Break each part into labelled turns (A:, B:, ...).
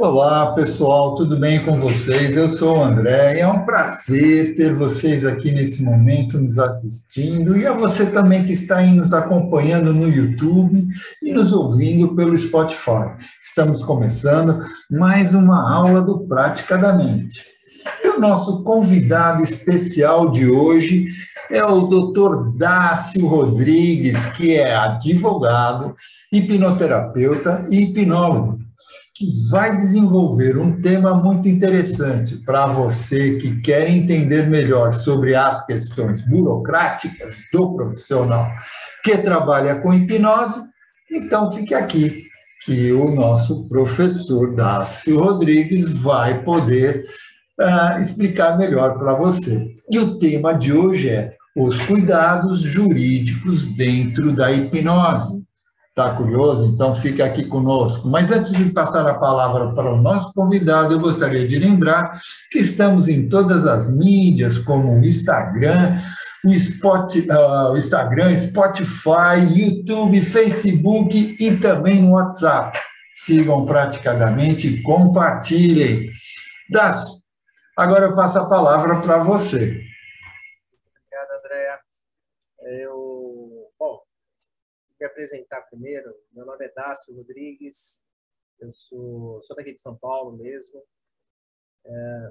A: Olá, pessoal, tudo bem com vocês? Eu sou o André e é um prazer ter vocês aqui nesse momento nos assistindo e a você também que está aí nos acompanhando no YouTube e nos ouvindo pelo Spotify. Estamos começando mais uma aula do Prática da Mente. E o nosso convidado especial de hoje é o Dr. Dácio Rodrigues, que é advogado, hipnoterapeuta e hipnólogo, que vai desenvolver um tema muito interessante para você que quer entender melhor sobre as questões burocráticas do profissional que trabalha com hipnose. Então, fique aqui, que o nosso professor Dácio Rodrigues vai poder explicar melhor para você. E o tema de hoje é os cuidados jurídicos dentro da hipnose. Está curioso? Então fica aqui conosco. Mas antes de passar a palavra para o nosso convidado, eu gostaria de lembrar que estamos em todas as mídias, como o Instagram, o Instagram, Spotify, YouTube, Facebook e também no WhatsApp. Sigam praticadamente e compartilhem. Das Agora eu passo a palavra para você.
B: Obrigado, André. Bom, me apresentar primeiro. Meu nome é Dácio Rodrigues, eu sou daqui de São Paulo mesmo.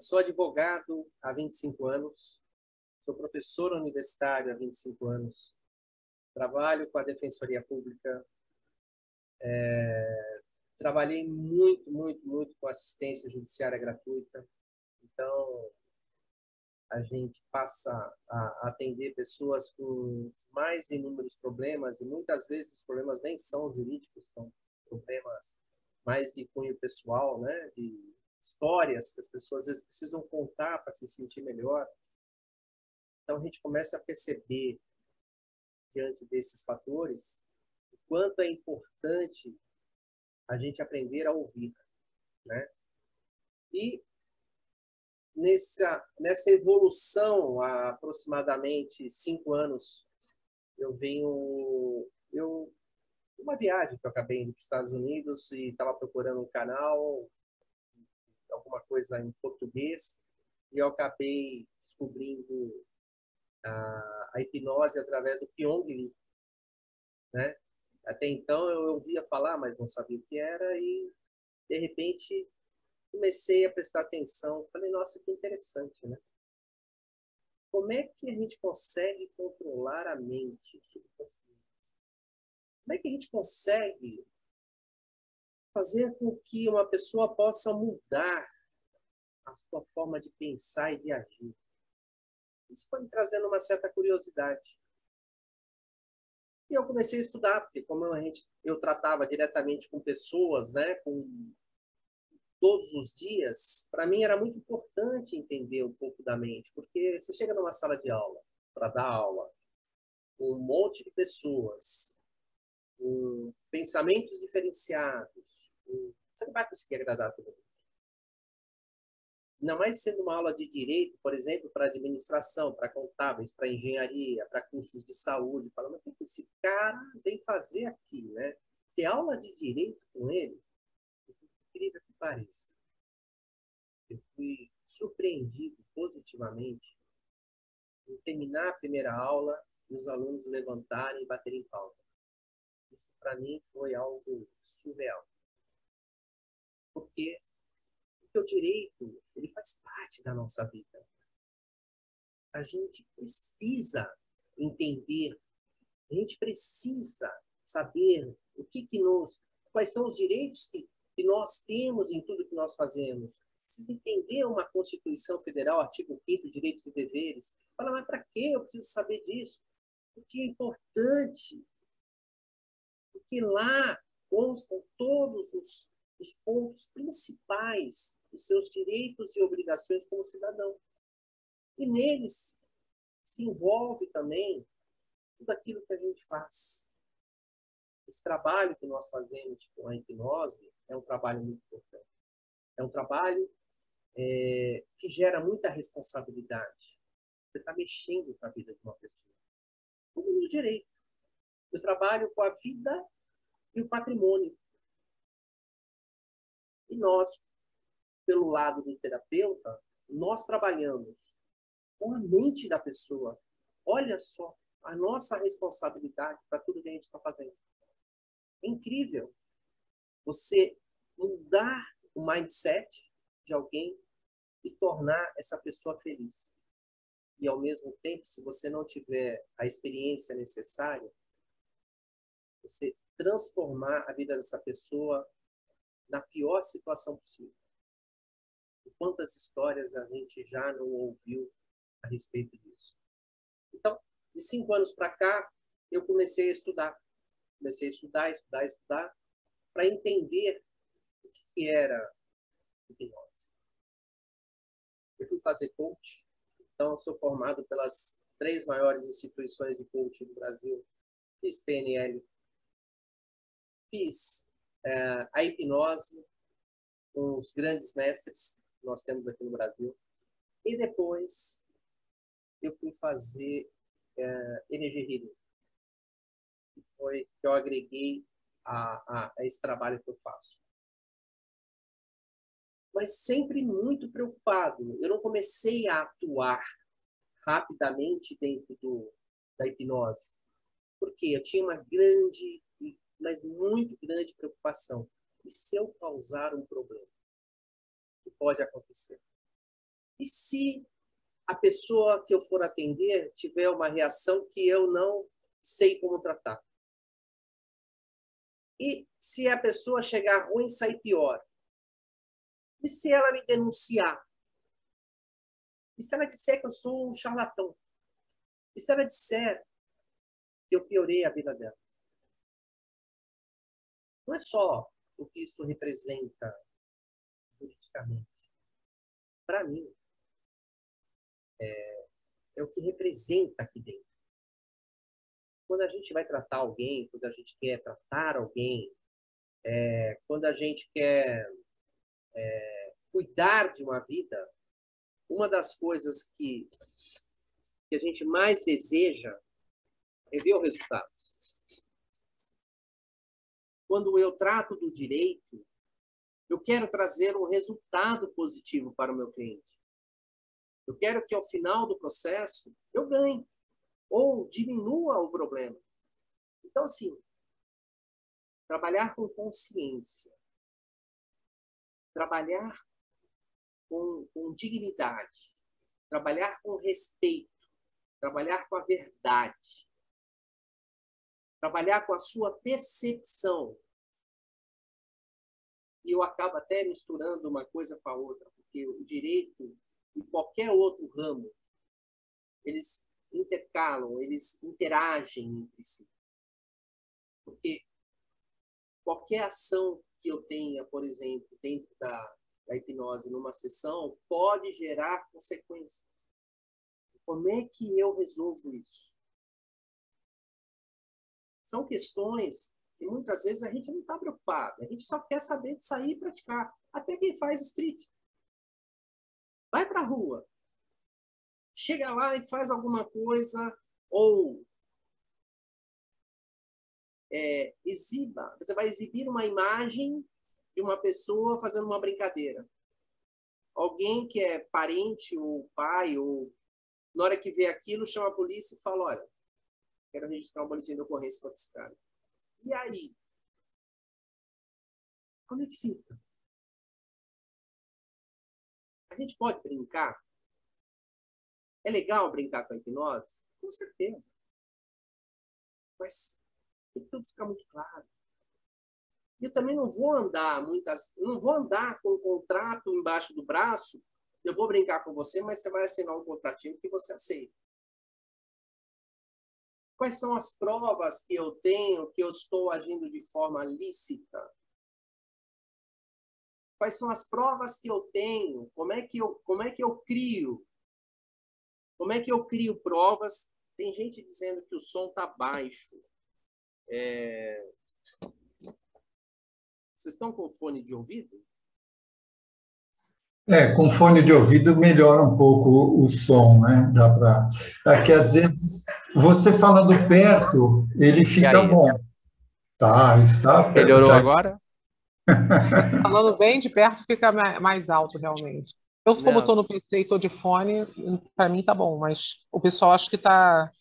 B: Sou advogado há 25 anos, sou professor universitário há 25 anos, trabalho com a Defensoria Pública, trabalhei muito com assistência judiciária gratuita. Então, a gente passa a atender pessoas com mais inúmeros problemas, e muitas vezes os problemas nem são jurídicos, são problemas mais de cunho pessoal, né? De histórias que as pessoas às vezes precisam contar para se sentir melhor. Então, a gente começa a perceber, diante desses fatores, o quanto é importante a gente aprender a ouvir, né? E nessa evolução, há aproximadamente 5 anos, uma viagem que eu acabei indo para os Estados Unidos e estava procurando um canal, alguma coisa em português, e eu acabei descobrindo a hipnose através do Pyong Lee, né? Até então eu ouvia falar, mas não sabia o que era, e de repente comecei a prestar atenção. Falei, nossa, que interessante, né? Como é que a gente consegue controlar a mente subconsciente? Como é que a gente consegue fazer com que uma pessoa possa mudar a sua forma de pensar e de agir? Isso foi me trazendo uma certa curiosidade. E eu comecei a estudar, porque como eu tratava diretamente com pessoas, né, todos os dias, para mim era muito importante entender um pouco da mente, porque você chega numa sala de aula para dar aula, um monte de pessoas, com pensamentos diferenciados, você não vai conseguir agradar todo mundo. Ainda mais sendo uma aula de direito, por exemplo, para administração, para contábeis, para engenharia, para cursos de saúde. Falando, mas o que esse cara vem fazer aqui, né? Ter aula de direito com ele, incrível que pareça. Eu fui surpreendido positivamente em terminar a primeira aula e os alunos levantarem e baterem palma. Isso, para mim, foi algo surreal. Porque o direito, ele faz parte da nossa vida. A gente precisa entender, a gente precisa saber quais são os direitos que nós temos em tudo que nós fazemos. Precisa entender uma Constituição Federal, artigo 5º, direitos e deveres. Fala, mas para que eu preciso saber disso? Porque é importante. Porque lá constam todos os pontos principais dos seus direitos e obrigações como cidadão. E neles se envolve também tudo aquilo que a gente faz. Esse trabalho que nós fazemos com a hipnose é um trabalho muito importante. É um trabalho que gera muita responsabilidade. Você está mexendo com a vida de uma pessoa. Como no direito. Eu trabalho com a vida e o patrimônio. E nós, pelo lado do terapeuta, nós trabalhamos com a mente da pessoa. Olha só a nossa responsabilidade para tudo que a gente está fazendo. É incrível você mudar o mindset de alguém e tornar essa pessoa feliz. E, ao mesmo tempo, se você não tiver a experiência necessária, você transformar a vida dessa pessoa na pior situação possível. E quantas histórias a gente já não ouviu a respeito disso? Então, de 5 anos para cá, eu comecei a estudar. Comecei a estudar, para entender o que era hipnose. Eu fui fazer coach, então eu sou formado pelas 3 maiores instituições de coaching do Brasil. Fiz PNL, fiz a hipnose com os grandes mestres que nós temos aqui no Brasil. E depois eu fui fazer Energy Healing, que foi que eu agreguei a esse trabalho que eu faço. Mas sempre muito preocupado. Eu não comecei a atuar rapidamente dentro da hipnose, porque eu tinha uma grande, mas muito grande preocupação. E se eu causar um problema? O que pode acontecer? E se a pessoa que eu for atender tiver uma reação que eu não sei como tratar? E se a pessoa chegar ruim, sair pior? E se ela me denunciar? E se ela disser que eu sou um charlatão? E se ela disser que eu piorei a vida dela? Não é só o que isso representa politicamente. Para mim, é o que representa aqui dentro. Quando a gente vai tratar alguém, quando a gente quer tratar alguém, quando a gente quer cuidar de uma vida, uma das coisas que a gente mais deseja é ver o resultado. Quando eu trato do direito, eu quero trazer um resultado positivo para o meu cliente. Eu quero que, ao final do processo, eu ganhe ou diminua o problema. Então, assim, trabalhar com consciência, trabalhar com dignidade, trabalhar com respeito, trabalhar com a verdade, trabalhar com a sua percepção. E eu acabo até misturando uma coisa com a outra, porque o direito e qualquer outro ramo, eles intercalam, eles interagem entre si. Porque qualquer ação que eu tenha, por exemplo, dentro da hipnose, numa sessão, pode gerar consequências. Como é que eu resolvo isso? São questões que muitas vezes a gente não está preocupado. A gente só quer saber de sair e praticar. Até quem faz street. Vai para a rua. Chega lá e faz alguma coisa ou exiba. Você vai exibir uma imagem de uma pessoa fazendo uma brincadeira. Alguém que é parente ou pai, ou na hora que vê aquilo, chama a polícia e fala, olha, quero registrar um boletim de ocorrência contra esse cara. E aí? Como é que fica? A gente pode brincar? É legal brincar com a hipnose? Com certeza. Mas tem que tudo ficar muito claro. Eu também não vou andar com um contrato embaixo do braço. Eu vou brincar com você, mas você vai assinar um contratinho que você aceita. Quais são as provas que eu tenho que eu estou agindo de forma lícita? Quais são as provas que eu tenho? Como é que eu crio? Como é que eu crio provas? Tem gente dizendo que o som está baixo. Vocês estão com fone de ouvido?
A: Com fone de ouvido melhora um pouco o som, né? Dá para. Aqui, às vezes, você falando perto, ele fica bom. Tá, está perto.
C: Melhorou
A: tá.
C: agora? Falando bem de perto fica mais alto, realmente. Eu, como
B: Não,
C: estou no PC e estou de fone, para mim tá bom, mas o pessoal acho que tá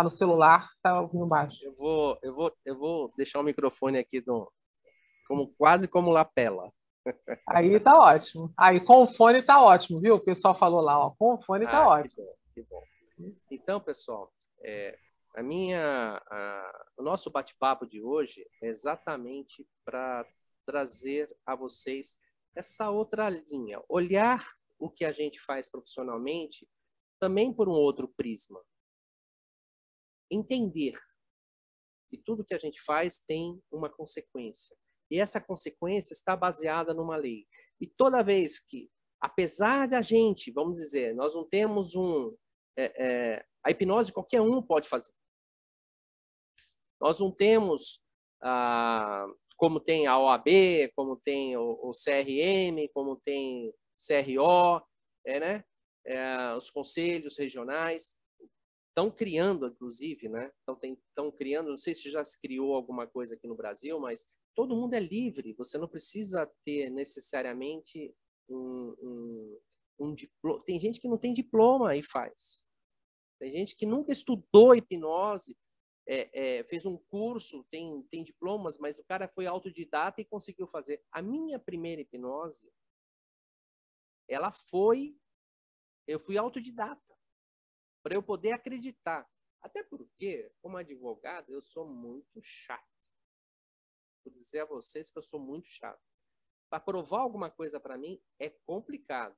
C: no celular, tá ouvindo baixo.
B: eu vou deixar o microfone aqui quase como lapela.
C: Aí tá ótimo. Aí com o fone tá ótimo, viu? O pessoal falou lá, ó, com o fone tá
B: Ah, que
C: ótimo.
B: bom, que bom. Então, pessoal, o nosso bate-papo de hoje é exatamente para trazer a vocês essa outra linha, olhar o que a gente faz profissionalmente também por um outro prisma, entender que tudo que a gente faz tem uma consequência. E essa consequência está baseada numa lei. E toda vez que, apesar da gente, vamos dizer, nós não temos a hipnose qualquer um pode fazer. Nós não temos, como tem a OAB, como tem o CRM, como tem o CRO, né? Os conselhos regionais. Estão criando, inclusive, né? Estão criando, não sei se já se criou alguma coisa aqui no Brasil, mas todo mundo é livre. Você não precisa ter necessariamente um diploma. Tem gente que não tem diploma e faz. Tem gente que nunca estudou hipnose, fez um curso, tem diplomas, mas o cara foi autodidata e conseguiu fazer. A minha primeira hipnose, eu fui autodidata, para eu poder acreditar. Até porque, como advogado, eu sou muito chato. Vou dizer a vocês que eu sou muito chato. Para provar alguma coisa para mim é complicado.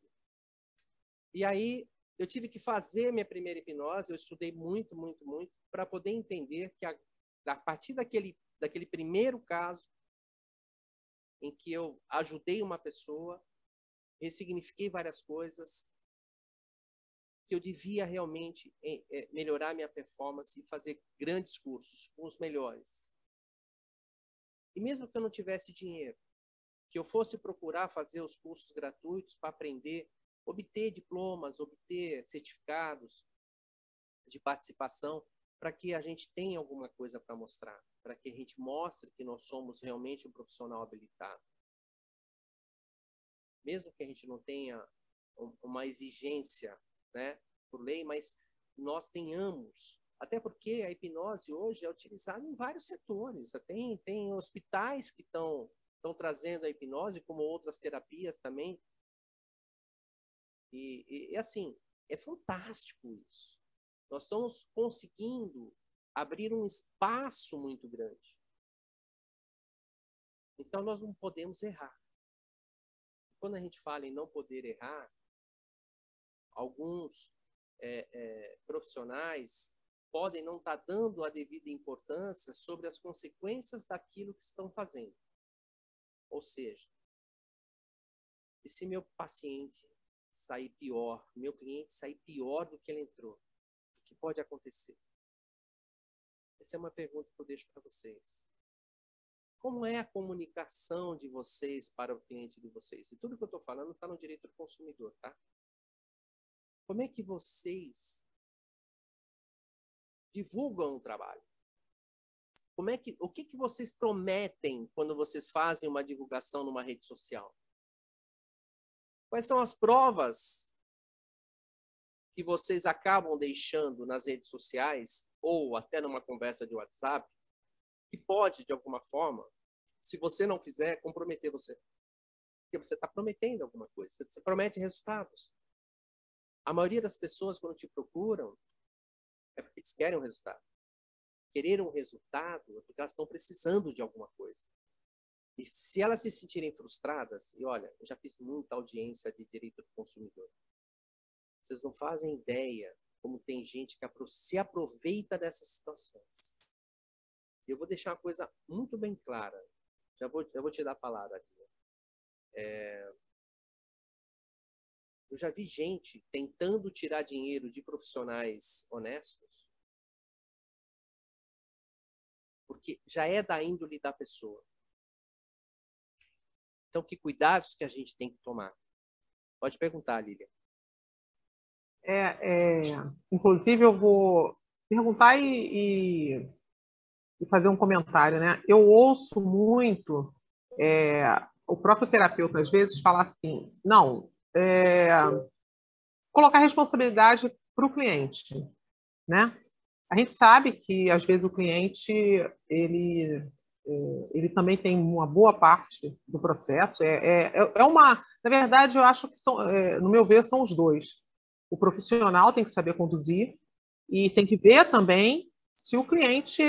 B: E aí eu tive que fazer minha primeira hipnose, eu estudei muito, muito, muito, para poder entender que a partir daquele primeiro caso em que eu ajudei uma pessoa, ressignifiquei várias coisas, que eu devia realmente melhorar minha performance e fazer grandes cursos com os melhores. E mesmo que eu não tivesse dinheiro, que eu fosse procurar fazer os cursos gratuitos para aprender, obter diplomas, obter certificados de participação, para que a gente tenha alguma coisa para mostrar, para que a gente mostre que nós somos realmente um profissional habilitado. Mesmo que a gente não tenha uma exigência, né, por lei, mas nós tenhamos. Até porque a hipnose hoje é utilizada em vários setores. Tem hospitais que estão trazendo a hipnose, como outras terapias também. E assim, é fantástico isso. Nós estamos conseguindo abrir um espaço muito grande. Então, nós não podemos errar. Quando a gente fala em não poder errar, alguns profissionais podem não estar dando a devida importância sobre as consequências daquilo que estão fazendo. Ou seja, e se meu paciente sair pior, meu cliente sair pior do que ele entrou, o que pode acontecer? Essa é uma pergunta que eu deixo para vocês. Como é a comunicação de vocês para o cliente de vocês? E tudo que eu estou falando está no direito do consumidor, tá? Como é que vocês divulgam o trabalho? O que vocês prometem quando vocês fazem uma divulgação numa rede social? Quais são as provas que vocês acabam deixando nas redes sociais ou até numa conversa de WhatsApp que pode, de alguma forma, se você não fizer, comprometer você? Porque você está prometendo alguma coisa, você promete resultados. A maioria das pessoas, quando te procuram, é porque eles querem um resultado. Querer um resultado é porque elas estão precisando de alguma coisa. E se elas se sentirem frustradas, e olha, eu já fiz muita audiência de direito do consumidor, vocês não fazem ideia como tem gente que se aproveita dessas situações. Eu vou deixar uma coisa muito bem clara. Eu vou te dar a palavra aqui. Eu já vi gente tentando tirar dinheiro de profissionais honestos, porque já é da índole da pessoa. Então, que cuidados que a gente tem que tomar? Pode perguntar, Lília.
C: Inclusive, eu vou perguntar e fazer um comentário, né? Eu ouço muito o próprio terapeuta, às vezes, fala assim, não, colocar responsabilidade para o cliente, né? A gente sabe que, às vezes, o cliente, ele também tem uma boa parte do processo. Na verdade, eu acho que no meu ver, são os dois. O profissional tem que saber conduzir e tem que ver também se o cliente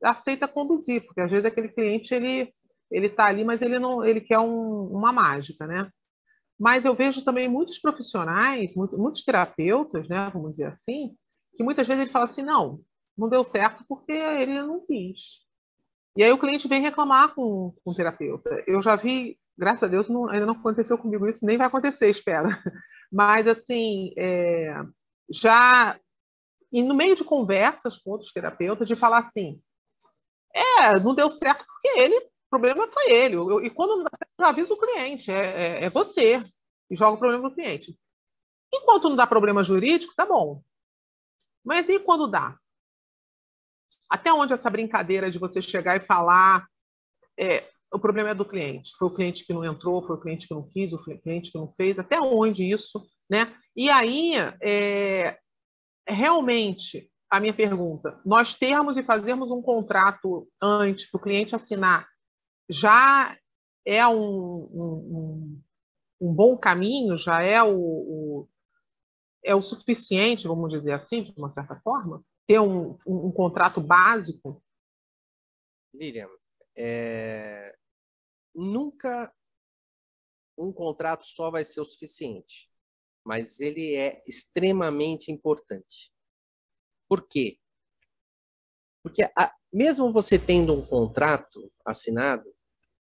C: aceita conduzir, porque às vezes aquele cliente ele está ali, mas ele não, ele quer uma mágica, né? Mas eu vejo também muitos profissionais, muitos terapeutas, né, vamos dizer assim, que muitas vezes ele fala assim, não deu certo porque ele não quis. E aí o cliente vem reclamar com o terapeuta. Eu já vi, graças a Deus, ainda não aconteceu comigo isso, nem vai acontecer, espero. Mas, assim, já... E no meio de conversas com outros terapeutas, de falar assim, não deu certo porque o problema foi ele. E quando não dá certo, eu aviso o cliente, é você. E joga o problema no cliente. Enquanto não dá problema jurídico, tá bom. Mas e quando dá? Até onde essa brincadeira de você chegar e falar o problema é do cliente? Foi o cliente que não entrou, foi o cliente que não quis, o cliente que não fez, até onde isso, né? E aí, realmente, a minha pergunta, nós termos e fazermos um contrato antes para o cliente assinar, já é um bom caminho, já é o suficiente, vamos dizer assim, de uma certa forma, ter um contrato básico?
B: Lilian, nunca um contrato só vai ser o suficiente, mas ele é extremamente importante. Por quê? Porque mesmo você tendo um contrato assinado,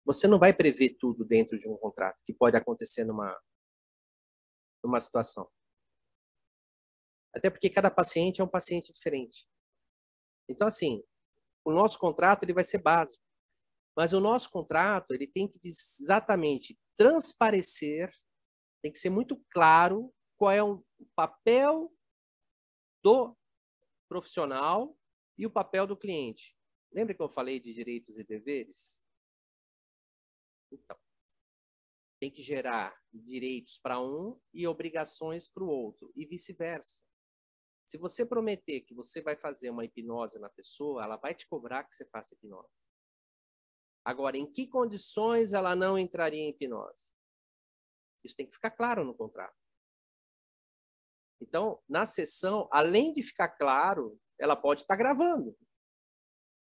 B: você não vai prever tudo dentro de um contrato que pode acontecer numa situação. Até porque cada paciente é um paciente diferente. Então, assim, o nosso contrato ele vai ser básico, mas o nosso contrato ele tem que exatamente transparecer, tem que ser muito claro qual é o papel do profissional e o papel do cliente. Lembra que eu falei de direitos e deveres? Então, tem que gerar direitos para um e obrigações para o outro, e vice-versa. Se você prometer que você vai fazer uma hipnose na pessoa, ela vai te cobrar que você faça hipnose. Agora, em que condições ela não entraria em hipnose? Isso tem que ficar claro no contrato. Então, na sessão, além de ficar claro, ela pode estar gravando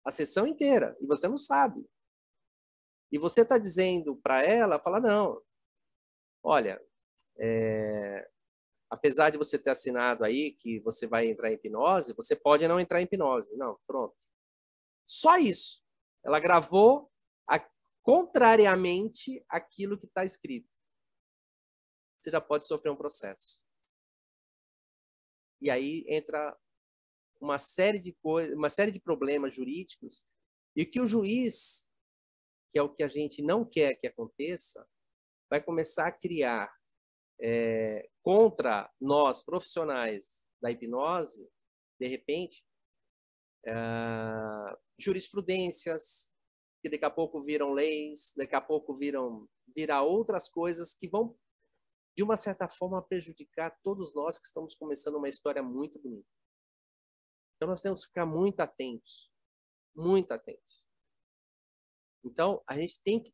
B: a sessão inteira e você não sabe. E você está dizendo para ela, fala, não, olha, apesar de você ter assinado aí que você vai entrar em hipnose, você pode não entrar em hipnose. Não, pronto. Só isso. Ela gravou contrariamente àquilo que está escrito. Você já pode sofrer um processo. E aí entra uma série de coisas, uma série de problemas jurídicos, e que o juiz, que é o que a gente não quer que aconteça, vai começar a criar contra nós, profissionais da hipnose, de repente, jurisprudências, que daqui a pouco viram leis, daqui a pouco virar outras coisas que vão, de uma certa forma, prejudicar todos nós que estamos começando uma história muito bonita. Então, nós temos que ficar muito atentos, muito atentos. Então, a gente tem que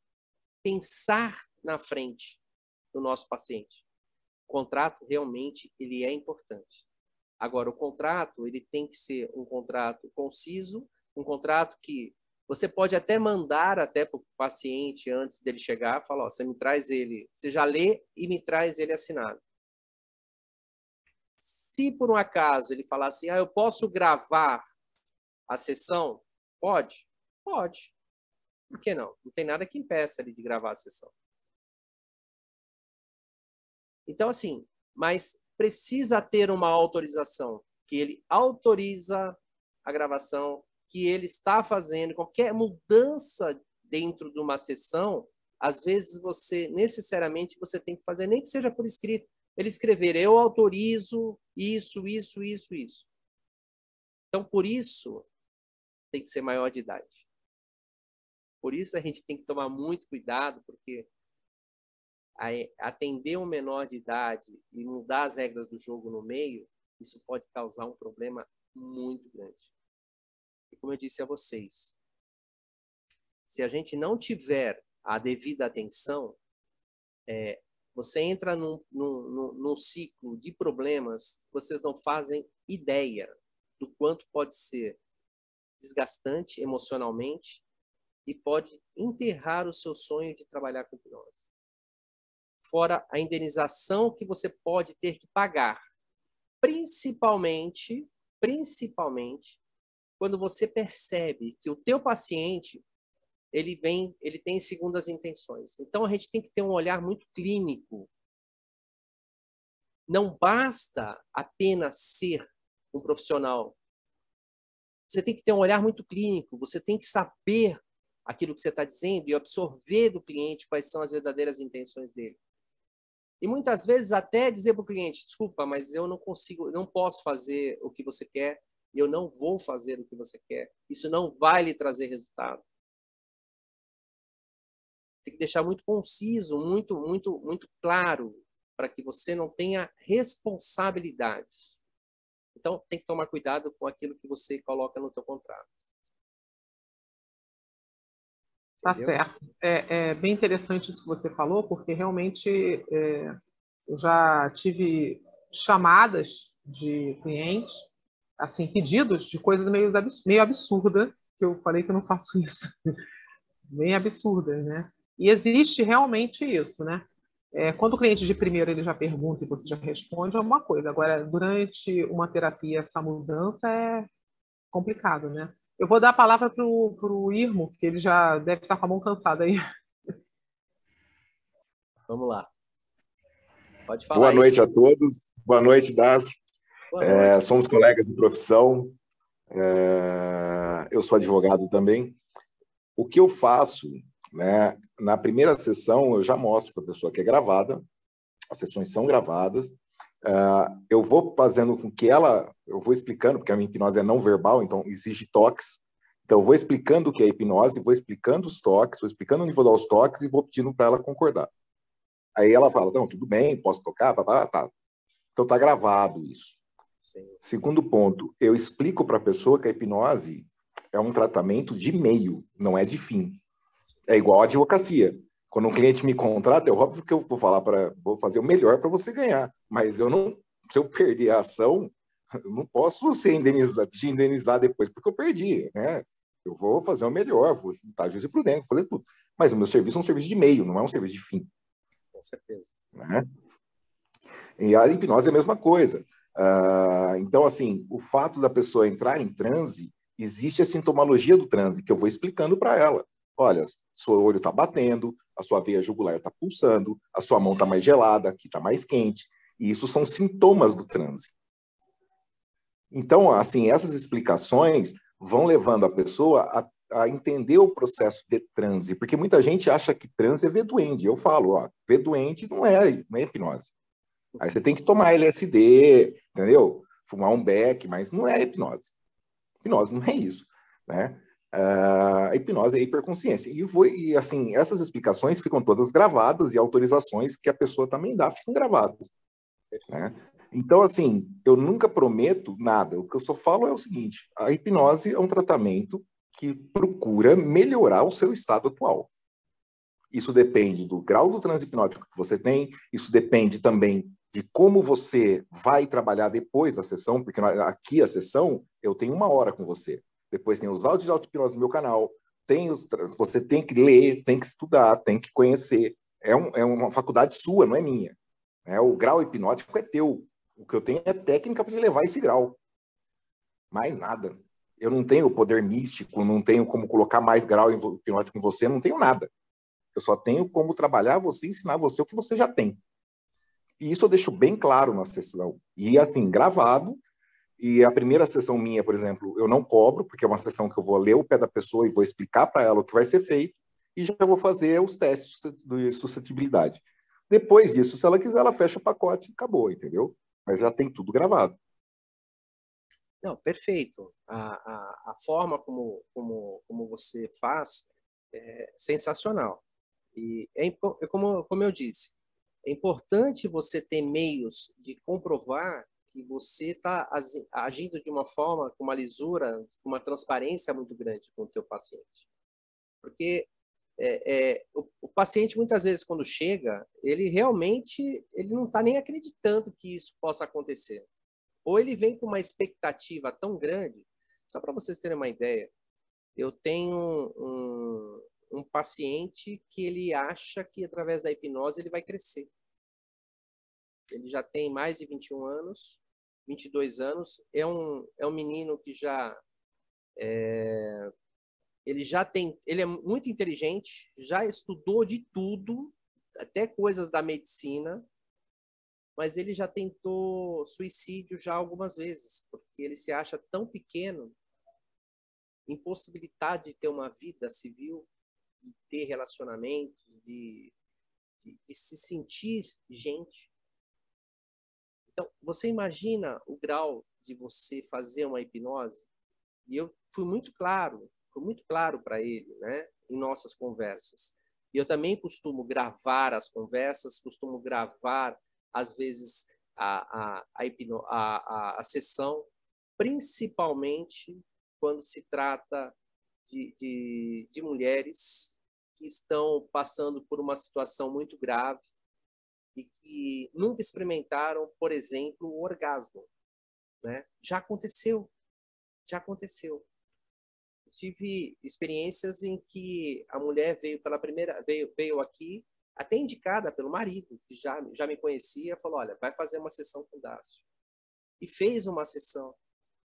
B: pensar na frente do nosso paciente. O contrato, realmente, ele é importante. Agora, o contrato, ele tem que ser um contrato conciso, um contrato que você pode até mandar até para o paciente antes dele chegar, falar, ó, você me traz ele, você já lê e me traz ele assinado. Se por um acaso ele falar assim, eu posso gravar a sessão? Pode? Pode. Por que não? Não tem nada que impeça ele de gravar a sessão. Então, assim, mas precisa ter uma autorização, que ele autoriza a gravação, que ele está fazendo. Qualquer mudança dentro de uma sessão, às vezes necessariamente, você tem que fazer, nem que seja por escrito. Ele escrever, eu autorizo isso, isso, isso, isso. Então, por isso, tem que ser maior de idade. Por isso a gente tem que tomar muito cuidado, porque atender um menor de idade e mudar as regras do jogo no meio, isso pode causar um problema muito grande. E como eu disse a vocês, se a gente não tiver a devida atenção, você entra num ciclo de problemas que vocês não fazem ideia do quanto pode ser desgastante emocionalmente e pode enterrar o seu sonho de trabalhar com hipnose. Fora a indenização que você pode ter que pagar, principalmente quando você percebe que o teu paciente ele tem segundas intenções. Então a gente tem que ter um olhar muito clínico. Não basta apenas ser um profissional. Você tem que ter um olhar muito clínico, você tem que saber aquilo que você está dizendo e absorver do cliente quais são as verdadeiras intenções dele. E muitas vezes até dizer para o cliente, desculpa, mas eu não consigo, não posso fazer o que você quer, eu não vou fazer o que você quer, isso não vai lhe trazer resultado. Tem que deixar muito conciso, muito claro, para que você não tenha responsabilidades. Então, tem que tomar cuidado com aquilo que você coloca no teu contrato.
C: Tá certo. É bem interessante isso que você falou, porque realmente eu já tive chamadas de clientes, assim, pedidos de coisas meio absurdas, que eu falei que eu não faço isso. Bem absurdas, né? E existe realmente isso, né? Quando o cliente de primeiro ele já pergunta e você já responde, é uma coisa. Agora, durante uma terapia, essa mudança é complicado, né? Eu vou dar a palavra para o Irmo, que ele já deve estar com a mão cansada aí.
B: Vamos lá. Pode falar.
D: Boa noite a todos. Boa noite, Das.
B: Boa noite.
D: Somos colegas de profissão. Eu sou advogado também. O que eu faço, né, na primeira sessão, eu já mostro para a pessoa que é gravada. As sessões são gravadas. Eu vou fazendo com que eu vou explicando, porque a minha hipnose é não verbal, então exige toques. Então, eu vou explicando o que é hipnose, vou explicando os toques, vou explicando onde vou dar os toques e vou pedindo para ela concordar. Aí ela fala, não, tudo bem, posso tocar, tá. Então, está gravado isso.
B: Sim.
D: Segundo ponto, eu explico para a pessoa que a hipnose é um tratamento de meio, não é de fim. É igual a advocacia. Quando um cliente me contrata, é óbvio que eu vou fazer o melhor para você ganhar. Mas se eu perder a ação, eu não posso te indenizar depois, porque eu perdi, né? Eu vou fazer o melhor, vou juntar jurisprudência, vou fazer tudo. Mas o meu serviço é um serviço de meio, não é um serviço de fim.
B: Com certeza.
D: Né? E a hipnose é a mesma coisa. Então, assim, o fato da pessoa entrar em transe, existe a sintomologia do transe, que eu vou explicando para ela. Olha, seu olho está batendo, a sua veia jugular está pulsando, a sua mão está mais gelada, aqui está mais quente. E isso são sintomas do transe. Então, assim, essas explicações vão levando a pessoa a entender o processo de transe, porque muita gente acha que transe é ver doente. Eu falo, ó, ver doente não é hipnose. Aí você tem que tomar LSD, entendeu? Fumar um beck, mas não é hipnose. Hipnose não é isso, né? A hipnose é hiperconsciência. E assim, essas explicações ficam todas gravadas e autorizações que a pessoa também dá ficam gravadas, né? Então, assim, eu nunca prometo nada. O que eu só falo é o seguinte, a hipnose é um tratamento que procura melhorar o seu estado atual. Isso depende do grau do transe hipnótico que você tem, isso depende também de como você vai trabalhar depois da sessão, porque aqui a sessão, eu tenho 1 hora com você. Depois tem os áudios de auto-hipnose no meu canal, você tem que ler, tem que estudar, tem que conhecer. É uma faculdade sua, não é minha. O grau hipnótico é teu. O que eu tenho é técnica para levar esse grau. Mais nada. Eu não tenho poder místico, não tenho como colocar mais grau hipnótico em você, não tenho nada. Eu só tenho como trabalhar você e ensinar você o que você já tem. E isso eu deixo bem claro na sessão. E, assim, gravado. E a primeira sessão minha, por exemplo, eu não cobro, porque é uma sessão que eu vou ler o pé da pessoa e vou explicar para ela o que vai ser feito. E já vou fazer os testes de suscetibilidade. Depois disso, se ela quiser, ela fecha o pacote e acabou, entendeu? Mas já tem tudo gravado.
B: Não, perfeito. A forma como você faz sensacional. E como eu disse, é importante você ter meios de comprovar que você está agindo de uma forma, com uma lisura, com uma transparência muito grande com o teu paciente. Porque o paciente, muitas vezes, quando chega, ele realmente não está nem acreditando que isso possa acontecer. Ou ele vem com uma expectativa tão grande. Só para vocês terem uma ideia, eu tenho um paciente que ele acha que, através da hipnose, ele vai crescer. Ele já tem mais de 21 anos, 22 anos. É um menino que ele é muito inteligente, já estudou de tudo, até coisas da medicina, mas ele já tentou suicídio já algumas vezes, porque ele se acha tão pequeno, impossibilitado de ter uma vida civil, de ter relacionamentos, de se sentir gente. Então, você imagina o grau de você fazer uma hipnose? E eu fui muito claro para ele, né, em nossas conversas. E eu também costumo gravar as conversas, costumo gravar, às vezes, a sessão, principalmente quando se trata de mulheres que estão passando por uma situação muito grave e que nunca experimentaram, por exemplo, o orgasmo, né? Já aconteceu. Tive experiências em que a mulher veio aqui, até indicada pelo marido, que já me conhecia, falou: olha, vai fazer uma sessão com o Dácio. E fez uma sessão.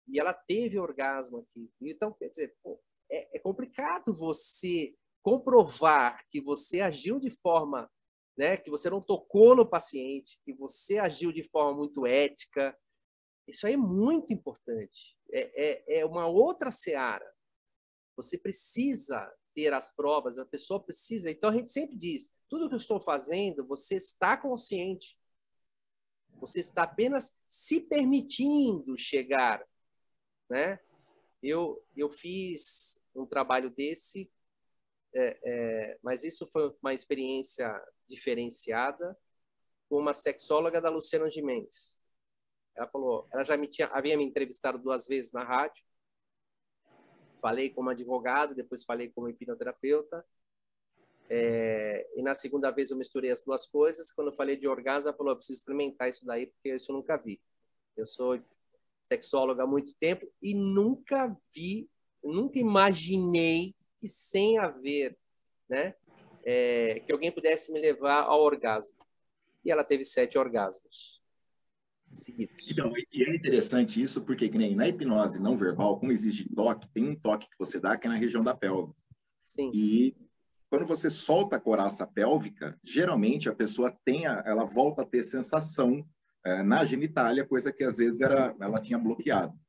B: E ela teve orgasmo aqui. Então, quer dizer, é complicado você comprovar que você agiu de forma, né, que você não tocou no paciente, que você agiu de forma muito ética. Isso aí é muito importante. É uma outra seara. Você precisa ter as provas, a pessoa precisa. Então, a gente sempre diz, tudo que eu estou fazendo, você está consciente. Você está apenas se permitindo chegar, né? Eu fiz um trabalho desse, mas isso foi uma experiência diferenciada com uma sexóloga da Luciana Gimenez. Ela falou, ela já havia me entrevistado 2 vezes na rádio. Falei como advogado, depois falei como hipnoterapeuta. E na segunda vez eu misturei as 2 coisas. Quando eu falei de orgasmo, ela falou: eu preciso experimentar isso daí, porque isso eu nunca vi. Eu sou sexóloga há muito tempo e nunca imaginei que, sem haver, né, que alguém pudesse me levar ao orgasmo. E ela teve 7 orgasmos seguidos.
D: Então, e é interessante isso, porque que nem na hipnose não verbal, como existe toque, tem um toque que você dá que é na região da pelvis.
B: Sim.
D: E quando você solta a coraça pélvica, geralmente a pessoa ela volta a ter sensação na genitália, coisa que às vezes ela tinha bloqueado.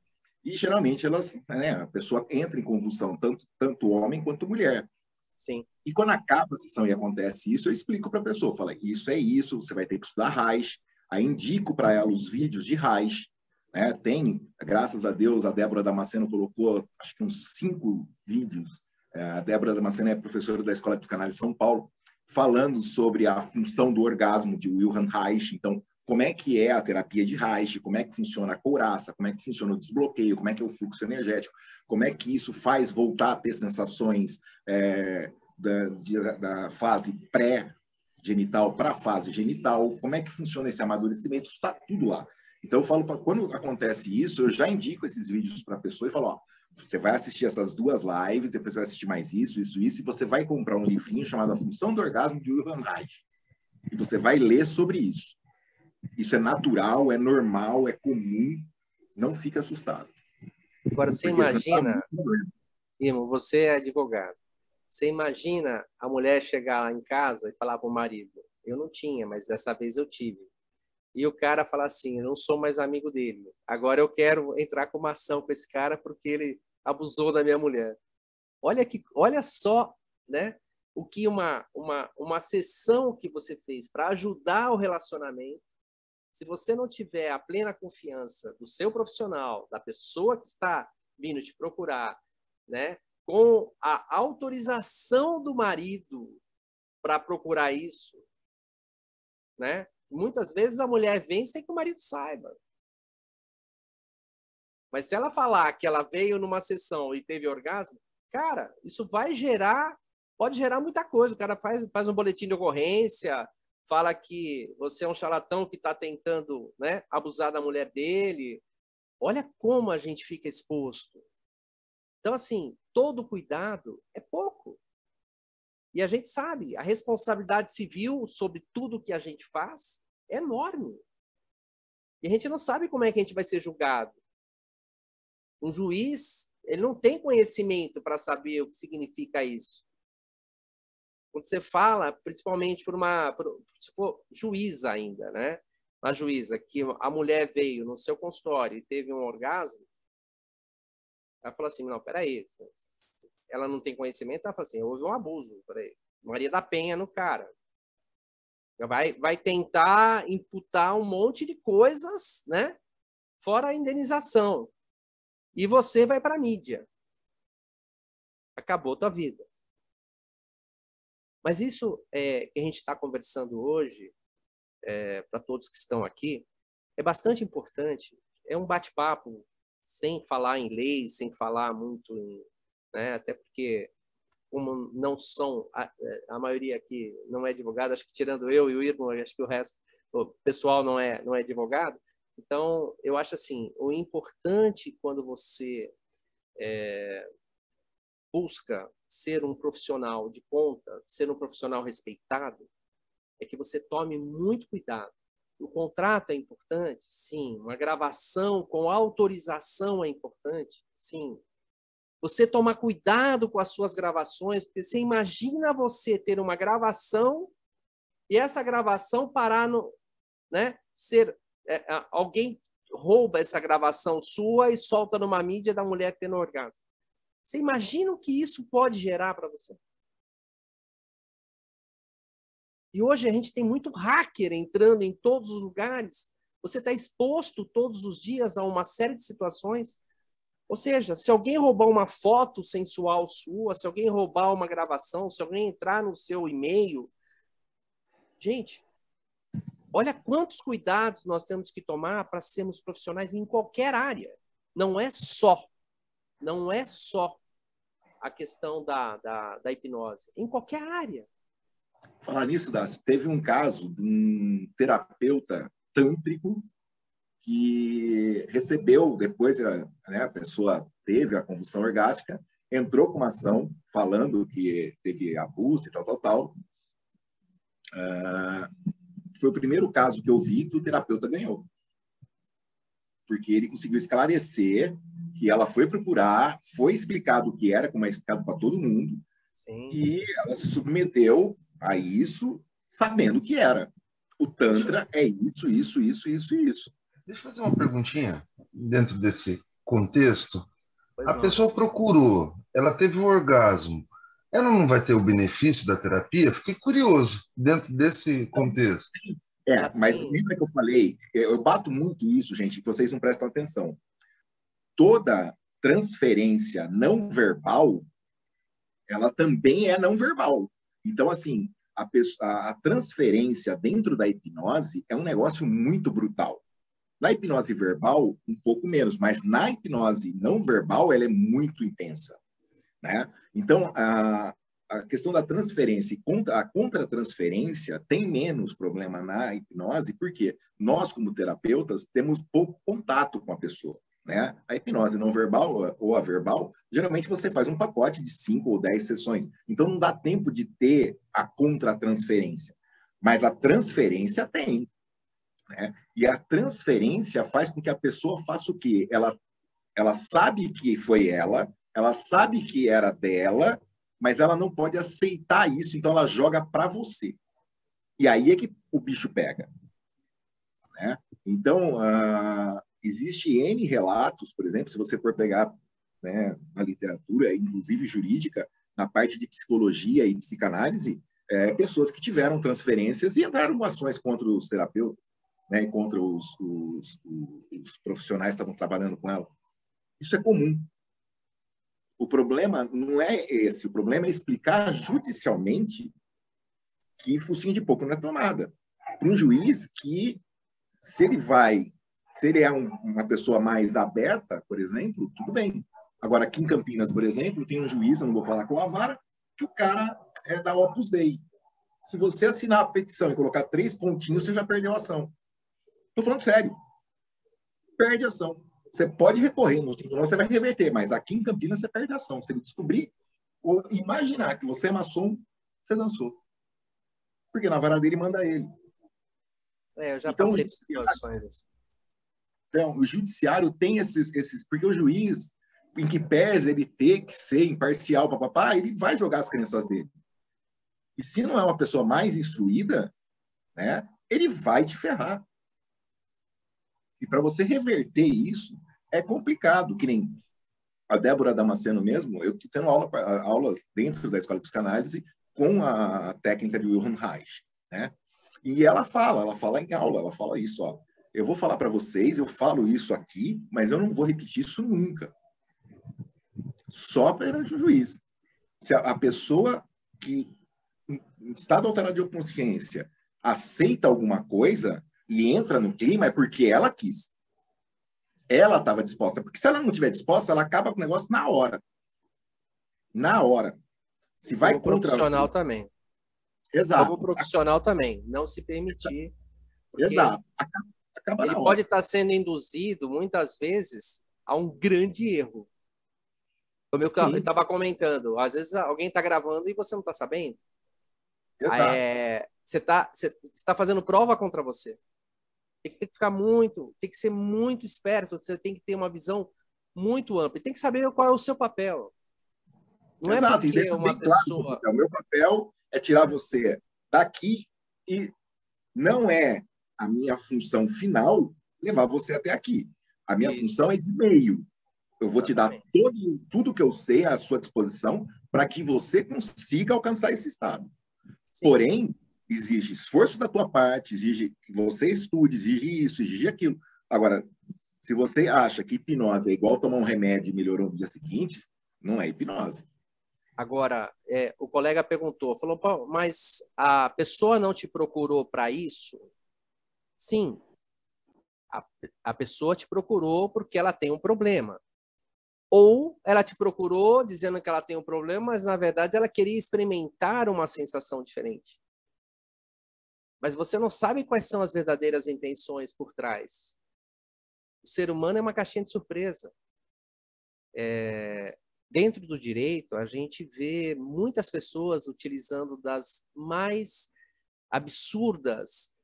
D: E geralmente a pessoa entra em convulsão, tanto homem quanto mulher.
B: Sim.
D: E quando acaba a sessão e acontece isso, eu explico para a pessoa, falo: isso é isso, você vai ter que estudar Reich. Aí indico para ela os vídeos de Reich, né? Tem, graças a Deus, a Débora Damasceno colocou, acho que uns 5 vídeos. A Débora Damasceno é professora da Escola de Psicanálise de São Paulo, falando sobre a função do orgasmo de Wilhelm Reich. Então, como é que é a terapia de Reich, como é que funciona a couraça, como é que funciona o desbloqueio, como é que é o fluxo energético, como é que isso faz voltar a ter sensações da fase pré-genital para a fase genital, como é que funciona esse amadurecimento, isso está tudo lá. Então, eu falo, quando acontece isso, eu já indico esses vídeos para a pessoa e falo: ó, você vai assistir essas 2 lives, depois você vai assistir mais isso, e você vai comprar um livrinho chamado A Função do Orgasmo, de Wilhelm Reich. E você vai ler sobre isso. Isso é natural, é normal, é comum. Não fique assustado.
B: Agora, você imagina, Irmão, você é advogado. Você imagina a mulher chegar lá em casa e falar para o marido: eu não tinha, mas dessa vez eu tive. E o cara falar assim: eu não sou mais amigo dele. Agora eu quero entrar com uma ação com esse cara porque ele abusou da minha mulher. Olha só, né, o que uma sessão que você fez para ajudar o relacionamento. Se você não tiver a plena confiança do seu profissional, da pessoa que está vindo te procurar, né, com a autorização do marido para procurar isso, né? Muitas vezes a mulher vem sem que o marido saiba. Mas se ela falar que ela veio numa sessão e teve orgasmo, cara, isso pode gerar muita coisa. O cara faz um boletim de ocorrência, fala que você é um charlatão que está tentando, né, abusar da mulher dele. Olha como a gente fica exposto. Então, assim, todo cuidado é pouco. E a gente sabe, a responsabilidade civil sobre tudo que a gente faz é enorme. E a gente não sabe como é que a gente vai ser julgado. Um juiz, ele não tem conhecimento para saber o que significa isso. Quando você fala, principalmente se for juíza ainda, né? Uma juíza, que a mulher veio no seu consultório e teve um orgasmo, ela falou assim, não, peraí, ela não tem conhecimento, ela fala assim, houve um abuso, peraí, Maria da Penha no cara. Vai tentar imputar um monte de coisas, né? Fora a indenização. E você vai para a mídia. Acabou a tua vida. Mas isso que a gente está conversando hoje, para todos que estão aqui, é bastante importante. É um bate-papo sem falar em lei, sem falar muito em... Né? Até porque, como não são... A maioria aqui não é advogado, acho que tirando eu e o Irmão, acho que o resto, o pessoal não é advogado. Então, eu acho assim, o importante quando você busca ser um profissional de ponta, ser um profissional respeitado, é que você tome muito cuidado. O contrato é importante? Sim. Uma gravação com autorização é importante? Sim. Você tomar cuidado com as suas gravações, porque você imagina você ter uma gravação e essa gravação parar no... Né, alguém rouba essa gravação sua e solta numa mídia da mulher tendo orgasmo. Você imagina o que isso pode gerar para você? E hoje a gente tem muito hacker entrando em todos os lugares. Você está exposto todos os dias a uma série de situações. Ou seja, se alguém roubar uma foto sensual sua, se alguém roubar uma gravação, se alguém entrar no seu e-mail... Gente, olha quantos cuidados nós temos que tomar para sermos profissionais em qualquer área. Não é só a questão da hipnose. Em qualquer área.
D: Falar nisso, Dácio, teve um caso de um terapeuta tântrico que recebeu, depois né, a pessoa teve a convulsão orgástica, entrou com uma ação falando que teve abuso e tal. Foi o primeiro caso que eu vi que o terapeuta ganhou. Porque ele conseguiu esclarecer que ela foi procurar, foi explicado o que era, como é explicado para todo mundo,
B: Sim.
D: E ela se submeteu a isso sabendo que era. O Tantra é isso.
E: Deixa eu fazer uma perguntinha dentro desse contexto.
B: Pois
E: A
B: não.
E: pessoa procurou, ela teve um orgasmo. Ela não vai ter o benefício da terapia? Fiquei curioso dentro desse contexto.
D: Mas lembra que eu falei, eu bato muito isso, gente, que vocês não prestam atenção. Toda transferência não verbal, ela também é não verbal. Então, assim, a transferência dentro da hipnose é um negócio muito brutal. Na hipnose verbal, um pouco menos, mas na hipnose não verbal, ela é muito intensa, né? Então, a questão da transferência e a contra-transferência tem menos problema na hipnose, porque nós, como terapeutas, temos pouco contato com a pessoa, né? A hipnose não verbal ou a verbal, geralmente você faz um pacote de 5 ou 10 sessões, então não dá tempo de ter a contra-transferência, mas a transferência tem, né? E a transferência faz com que a pessoa faça o quê? Ela sabe que foi ela sabe que era dela, mas ela não pode aceitar isso, então ela joga para você. E aí é que o bicho pega, né? Então, existe N relatos, por exemplo, se você for pegar, né, na literatura, inclusive jurídica, na parte de psicologia e psicanálise, pessoas que tiveram transferências e entraram com ações contra os terapeutas, né, e contra os profissionais que estavam trabalhando com ela. Isso é comum. O problema não é esse. O problema é explicar judicialmente que focinho de porco não é tomada. Para um juiz que, se ele é uma pessoa mais aberta, por exemplo, tudo bem. Agora, aqui em Campinas, por exemplo, tem um juiz, eu não vou falar com a vara, que o cara é da Opus Dei. Se você assinar a petição e colocar 3 pontinhos, você já perdeu a ação. Estou falando sério. Perde a ação. Você pode recorrer, no tribunal você vai reverter, mas aqui em Campinas você perde a ação. Se ele descobrir ou imaginar que você é maçom, você dançou. Porque na vara dele manda ele.
B: Eu já passei por situações assim.
D: Então, o judiciário tem esses... Porque o juiz, em que pese ele ter que ser imparcial, papapá, ele vai jogar as crenças dele. E se não é uma pessoa mais instruída, né, ele vai te ferrar. E para você reverter isso, é complicado, que nem a Débora Damasceno mesmo, eu estou tendo aulas dentro da Escola de Psicanálise com a técnica de Wilhelm Reich, né? E ela fala em aula, ela fala isso, ó, eu vou falar para vocês, eu falo isso aqui, mas eu não vou repetir isso nunca. Só perante o juiz. Se a pessoa que em estado alterado de consciência aceita alguma coisa e entra no clima, é porque ela quis. Ela estava disposta. Porque se ela não estiver disposta, ela acaba com o negócio na hora. Na hora. Se vai
B: como profissional também.
D: Exato.
B: Como profissional também. Não se permitir.
D: Exato. Acaba
B: ele
D: na hora.
B: pode estar sendo induzido, muitas vezes, a um grande erro. Como eu estava comentando. Às vezes alguém está gravando e você não está sabendo.
D: Exato.
B: Você tá fazendo prova contra você. Tem que tem que ser muito esperto, você tem que ter uma visão muito ampla, tem que saber qual é o seu papel. Não
D: Exato,
B: é porque uma pessoa...
D: Claro, o meu papel é tirar você daqui e não é a minha função final levar você até aqui. A minha função é de meio. Eu vou te dar tudo que eu sei à sua disposição para que você consiga alcançar esse estado. Sim. Porém, exige esforço da tua parte, exige que você estude, exige isso, exige aquilo. Agora, se você acha que hipnose é igual tomar um remédio e melhorou no dia seguinte, não é hipnose.
B: Agora, o colega falou, mas a pessoa não te procurou para isso? Sim, a pessoa te procurou porque ela tem um problema. Ou ela te procurou dizendo que ela tem um problema, mas, na verdade, ela queria experimentar uma sensação diferente. Mas você não sabe quais são as verdadeiras intenções por trás. O ser humano é uma caixinha de surpresa. Dentro do direito, a gente vê muitas pessoas utilizando das mais absurdas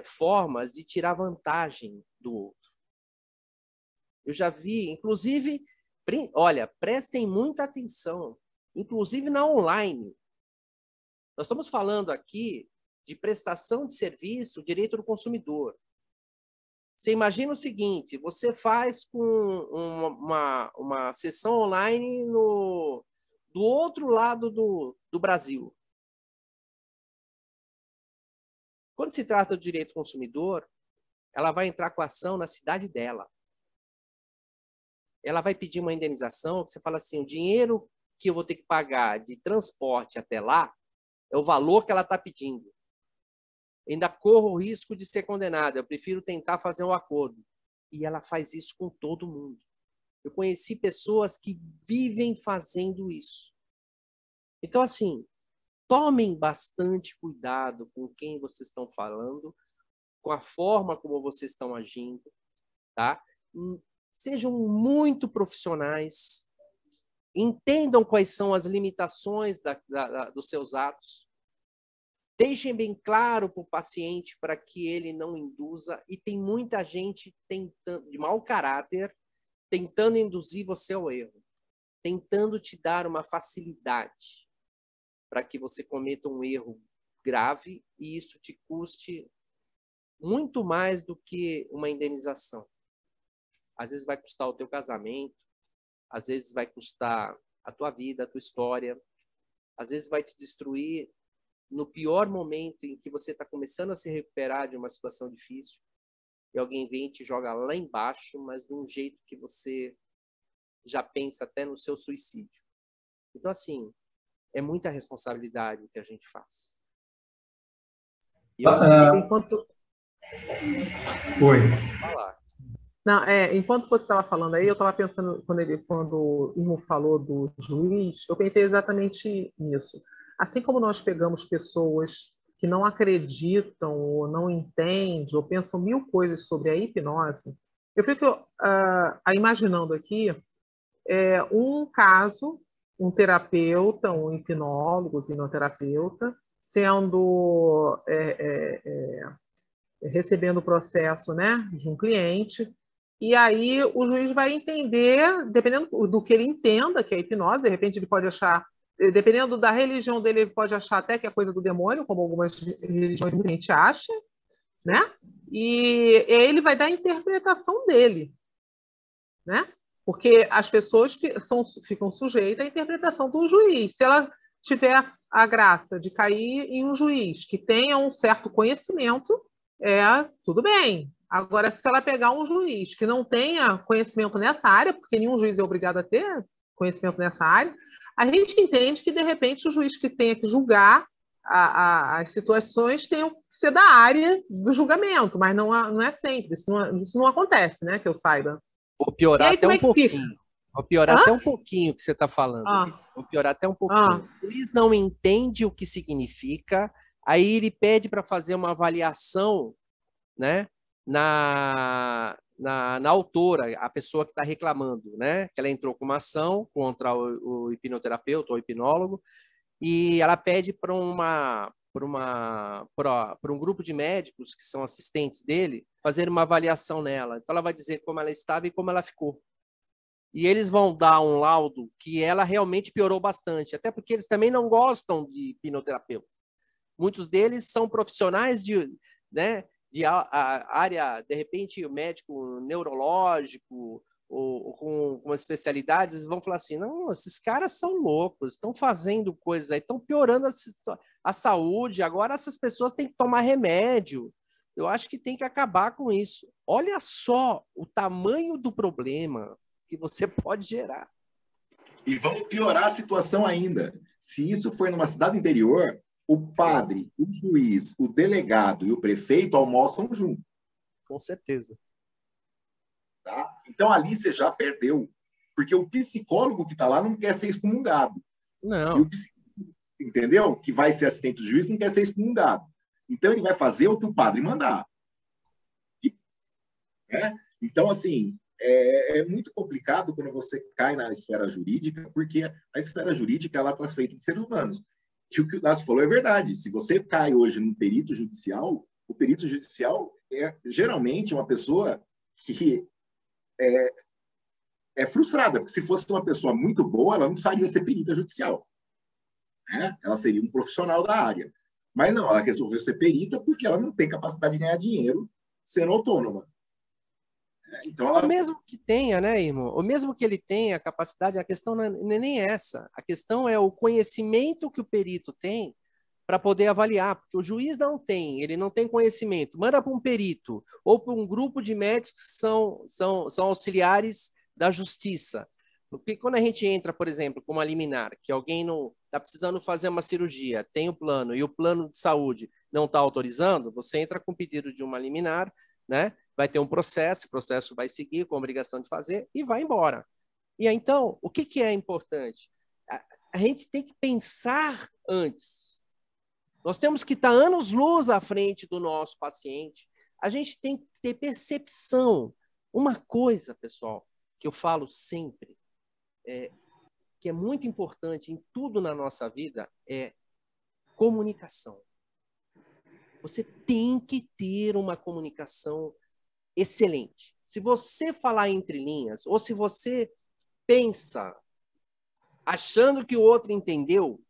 B: formas de tirar vantagem do outro. Eu já vi, inclusive, olha, prestem muita atenção, inclusive na online. Nós estamos falando aqui de prestação de serviço, direito do consumidor. Você imagina o seguinte, você faz com uma sessão online do outro lado do Brasil. Quando se trata do direito do consumidor, ela vai entrar com a ação na cidade dela. Ela vai pedir uma indenização, que você fala assim, o dinheiro que eu vou ter que pagar de transporte até lá é o valor que ela está pedindo. Ainda corro o risco de ser condenada. Eu prefiro tentar fazer um acordo. E ela faz isso com todo mundo. Eu conheci pessoas que vivem fazendo isso. Então, assim, tomem bastante cuidado com quem vocês estão falando, com a forma como vocês estão agindo, tá? Sejam muito profissionais. Entendam quais são as limitações dos seus atos. Deixem bem claro para o paciente para que ele não induza. E tem muita gente de mau caráter tentando induzir você ao erro. Tentando te dar uma facilidade para que você cometa um erro grave e isso te custe muito mais do que uma indenização. Às vezes vai custar o teu casamento, às vezes vai custar a tua vida, a tua história, às vezes vai te destruir no pior momento em que você está começando a se recuperar de uma situação difícil e alguém vem e te joga lá embaixo, mas de um jeito que você já pensa até no seu suicídio. Então, assim, é muita responsabilidade o que a gente faz. E eu
C: enquanto...
A: Oi.
B: falar.
C: Não, enquanto você estava falando aí, eu estava pensando, quando o Irmo falou do juiz, eu pensei exatamente nisso. Assim como nós pegamos pessoas que não acreditam, ou não entendem, ou pensam mil coisas sobre a hipnose, eu fico imaginando aqui um caso, um terapeuta, um hipnólogo, hipnoterapeuta, sendo recebendo o processo, né, de um cliente, e aí o juiz vai entender, dependendo do que ele entenda, que é a hipnose, de repente ele pode achar, dependendo da religião dele, ele pode achar até que é coisa do demônio, como algumas religiões muita gente acha, né? E ele vai dar a interpretação dele, né? Porque as pessoas ficam sujeitas à interpretação do juiz. Se ela tiver a graça de cair em um juiz que tenha um certo conhecimento, tudo bem. Agora, se ela pegar um juiz que não tenha conhecimento nessa área, porque nenhum juiz é obrigado a ter conhecimento nessa área, a gente entende que, de repente, o juiz que tenha que julgar as situações tenham que ser da área do julgamento, mas não é sempre. Isso não acontece, né, que eu saiba.
B: Vou piorar até um pouquinho. Vou piorar até um pouquinho o que você está falando. Vou piorar até um pouquinho. O juiz não entende o que significa, aí ele pede para fazer uma avaliação, né, na autora, a pessoa que está reclamando, né, que ela entrou com uma ação contra o hipnoterapeuta ou hipnólogo, e ela pede para um grupo de médicos que são assistentes dele fazer uma avaliação nela. Então ela vai dizer como ela estava e como ela ficou. E eles vão dar um laudo que ela realmente piorou bastante, até porque eles também não gostam de hipnoterapeuta. Muitos deles são profissionais de área, de repente, médico neurológico ou com umas especialidades, vão falar assim, não, esses caras são loucos, estão fazendo coisas aí, estão piorando a saúde, agora essas pessoas têm que tomar remédio. Eu acho que tem que acabar com isso. Olha só o tamanho do problema que você pode gerar.
D: E vamos piorar a situação ainda. Se isso for numa cidade interior, o padre, o juiz, o delegado e o prefeito almoçam junto.
B: Com certeza.
D: Tá? Então, ali você já perdeu. Porque o psicólogo que está lá não quer ser excomungado.
B: Não.
D: E o psicólogo, entendeu? Que vai ser assistente do juiz não quer ser excomungado. Então, ele vai fazer o que o padre mandar. Então, assim, é muito complicado quando você cai na esfera jurídica, porque a esfera jurídica ela está feita de seres humanos. E o que o Lácio falou é verdade. Se você cai hoje num perito judicial, o perito judicial é geralmente uma pessoa que é frustrada, porque se fosse uma pessoa muito boa, ela não precisaria ser perita judicial. Né? Ela seria um profissional da área. Mas não, ela resolveu ser perita porque ela não tem capacidade de ganhar dinheiro sendo autônoma. Então, ela...
B: O mesmo que tenha, né, irmão? O mesmo que ele tenha a capacidade, a questão não é nem essa. A questão é o conhecimento que o perito tem para poder avaliar, porque o juiz não tem, ele não tem conhecimento. Manda para um perito ou para um grupo de médicos que são auxiliares da justiça. Porque quando a gente entra, por exemplo, com uma liminar, que alguém não está precisando fazer uma cirurgia, tem o plano e o plano de saúde não está autorizando, você entra com pedido de uma liminar, né? Vai ter um processo, o processo vai seguir com a obrigação de fazer e vai embora. E aí, então, o que é importante? A gente tem que pensar antes. Nós temos que estar anos-luz à frente do nosso paciente. A gente tem que ter percepção. Uma coisa, pessoal, que eu falo sempre, que é muito importante em tudo na nossa vida, é comunicação. Você tem que ter uma comunicação excelente. Se você falar entre linhas, ou se você pensa achando que o outro entendeu,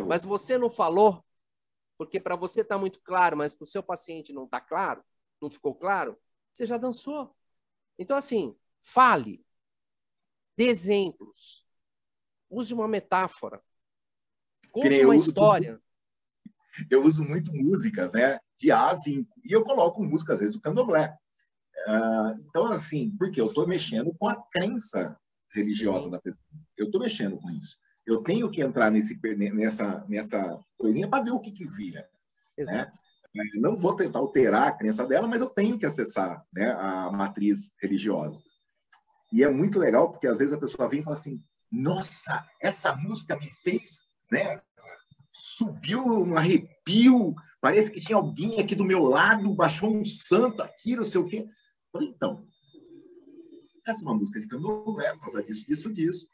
B: mas você não falou, porque para você está muito claro, mas para o seu paciente não está claro, não ficou claro, você já dançou. Então, assim, fale, dê exemplos, use uma metáfora, conte uma história.
D: Eu uso muito músicas, né, de A a Z, e eu coloco música, às vezes, do candomblé. Então, assim, porque eu estou mexendo com a crença religiosa da pessoa. Eu estou mexendo com isso. Eu tenho que entrar nessa coisinha para ver o que vira. Né? Eu não vou tentar alterar a crença dela, mas eu tenho que acessar, né, a matriz religiosa. E é muito legal, porque às vezes a pessoa vem e fala assim, nossa, essa música me fez, né, subiu um arrepio, parece que tinha alguém aqui do meu lado, baixou um santo aqui, não sei o quê. Eu falei, então, essa é uma música de candomblé, por causa disso.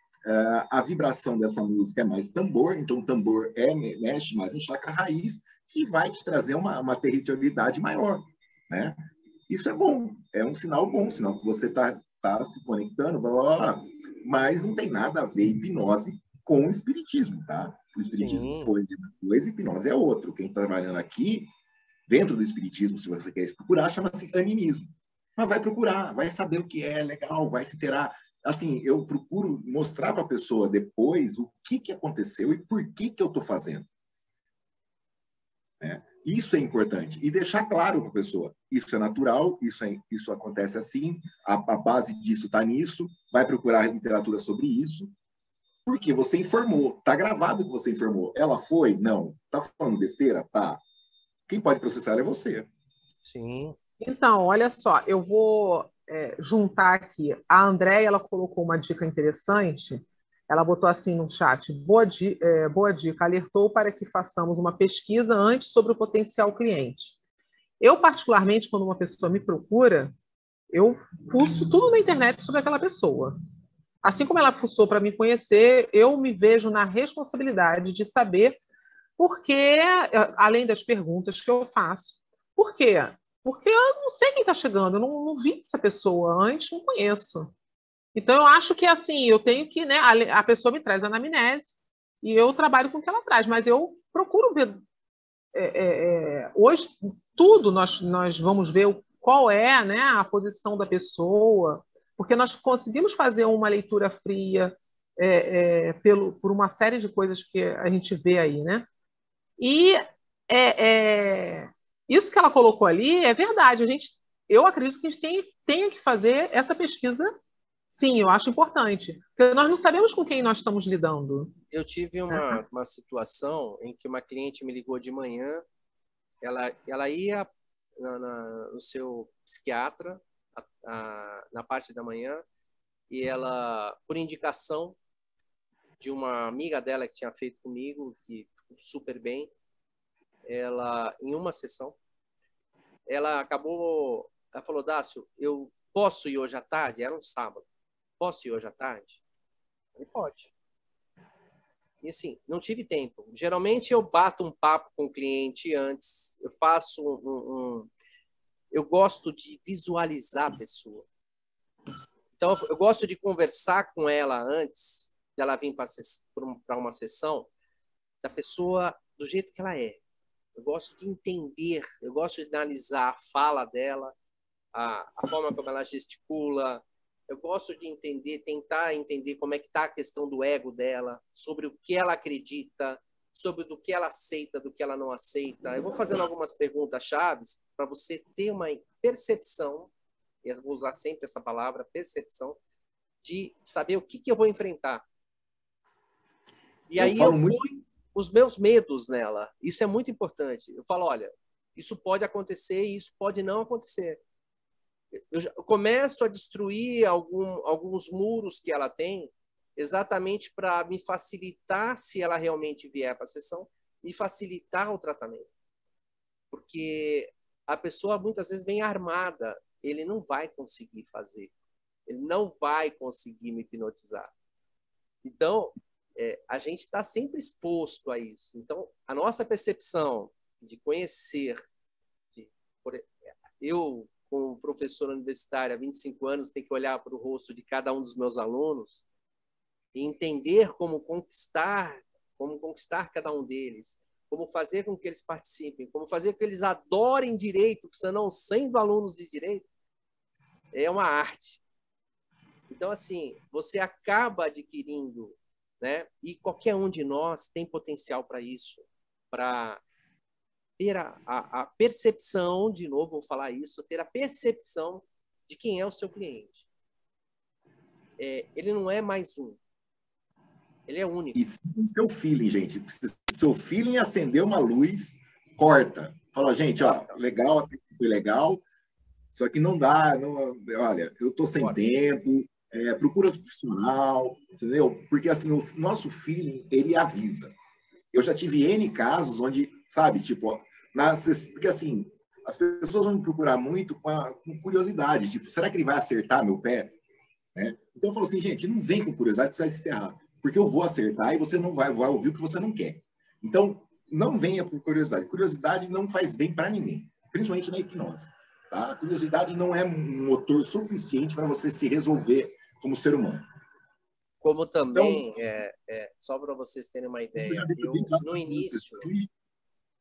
D: A vibração dessa música é mais tambor, então o tambor mexe mais no chakra raiz, que vai te trazer uma territorialidade maior, né? Isso é bom, é um sinal bom, sinal que você está se conectando, blá, blá, blá, mas não tem nada a ver hipnose com o espiritismo, tá? O espiritismo foi uma coisa, hipnose é outra. Quem está trabalhando aqui, dentro do espiritismo, se você quer procurar, chama-se animismo. Mas vai procurar, vai saber o que é legal, vai se interar. Assim, eu procuro mostrar para a pessoa depois o que aconteceu e por que eu estou fazendo. Né? Isso é importante. E deixar claro para a pessoa, isso é natural, isso acontece assim, a base disso está nisso, vai procurar literatura sobre isso, porque você informou, está gravado que você informou. Ela foi? Não. Está falando besteira? Tá. Quem pode processar ela é você.
B: Sim.
C: Então, olha só, eu vou juntar aqui. A Andréia, ela colocou uma dica interessante. Ela botou assim no chat: boa dica, alertou para que façamos uma pesquisa antes sobre o potencial cliente. Eu, particularmente, quando uma pessoa me procura, eu fuço tudo na internet sobre aquela pessoa. Assim como ela fuçou para me conhecer, eu me vejo na responsabilidade de saber por que, além das perguntas que eu faço, por quê? Porque eu não sei quem está chegando, eu não vi essa pessoa antes, não conheço. Então, eu acho que assim, eu tenho que, né, a pessoa me traz a anamnese e eu trabalho com o que ela traz, mas eu procuro ver. Hoje, tudo nós vamos ver qual é, né, a posição da pessoa, porque nós conseguimos fazer uma leitura fria por uma série de coisas que a gente vê aí, né? E isso que ela colocou ali é verdade. Eu acredito que a gente tenha que fazer essa pesquisa. Sim, eu acho importante, porque nós não sabemos com quem nós estamos lidando.
B: Eu tive uma situação em que uma cliente me ligou de manhã, ela ia no seu psiquiatra na parte da manhã, e ela, por indicação de uma amiga dela que tinha feito comigo, que ficou super bem, ela, em uma sessão, ela falou, Dácio, eu posso ir hoje à tarde? Era um sábado. Posso ir hoje à tarde? Ele pode. E assim, não tive tempo. Geralmente eu bato um papo com o cliente antes, eu faço eu gosto de visualizar a pessoa. Então, eu gosto de conversar com ela antes dela vir para uma sessão, da pessoa do jeito que ela é. Eu gosto de entender, eu gosto de analisar a fala dela, a forma como ela gesticula. Eu gosto de tentar entender como é que está a questão do ego dela, sobre o que ela acredita, sobre do que ela aceita, do que ela não aceita. Eu vou fazendo algumas perguntas chaves para você ter uma percepção, eu vou usar sempre essa palavra, percepção, de saber o que eu vou enfrentar. E aí eu ponho os meus medos nela. Isso é muito importante. Eu falo, olha, isso pode acontecer e isso pode não acontecer. Eu começo a destruir alguns muros que ela tem, exatamente para me facilitar, se ela realmente vier para a sessão, me facilitar o tratamento. Porque a pessoa muitas vezes vem armada, ele não vai conseguir fazer, ele não vai conseguir me hipnotizar. Então, a gente está sempre exposto a isso. Então, a nossa percepção de conhecer, eu, como professor universitário há 25 anos, tenho que olhar para o rosto de cada um dos meus alunos e entender como conquistar cada um deles, como fazer com que eles participem, como fazer com que eles adorem direito, não sendo alunos de direito, é uma arte. Então, assim, você acaba adquirindo, né? E qualquer um de nós tem potencial para isso, para ter a percepção, de novo vou falar isso, ter a percepção de quem é o seu cliente. ele não é mais um. Ele é único.
D: E sem seu feeling, gente. Se seu feeling acender uma luz, corta. Fala, gente, ó, legal, foi legal, só que não dá. Não, olha, eu tô sem tempo, procura outro profissional, entendeu? Porque assim, o nosso feeling, ele avisa. Eu já tive N casos onde, sabe, tipo, porque assim, as pessoas vão me procurar muito com curiosidade, tipo, será que ele vai acertar meu pé? Né? Então eu falo assim, gente, não vem com curiosidade que você vai se ferrar, porque eu vou acertar e você não vai ouvir o que você não quer. Então, não venha por curiosidade. Curiosidade não faz bem para ninguém, principalmente na hipnose. Tá? A curiosidade não é um motor suficiente para você se resolver como ser humano.
B: Como também,
D: Então,
B: só para vocês terem uma ideia,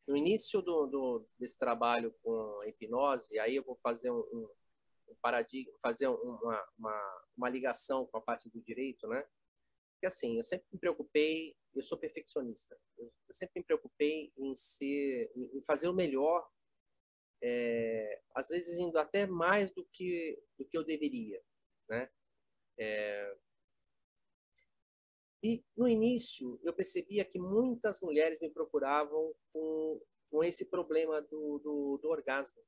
B: no início desse trabalho com a hipnose, aí eu vou fazer um paradigma, fazer uma ligação com a parte do direito, né? Porque assim, eu sempre me preocupei, eu sou perfeccionista, eu sempre me preocupei em fazer o melhor, às vezes indo até mais do que eu deveria, né? E no início eu percebia que muitas mulheres me procuravam com esse problema do orgasmo.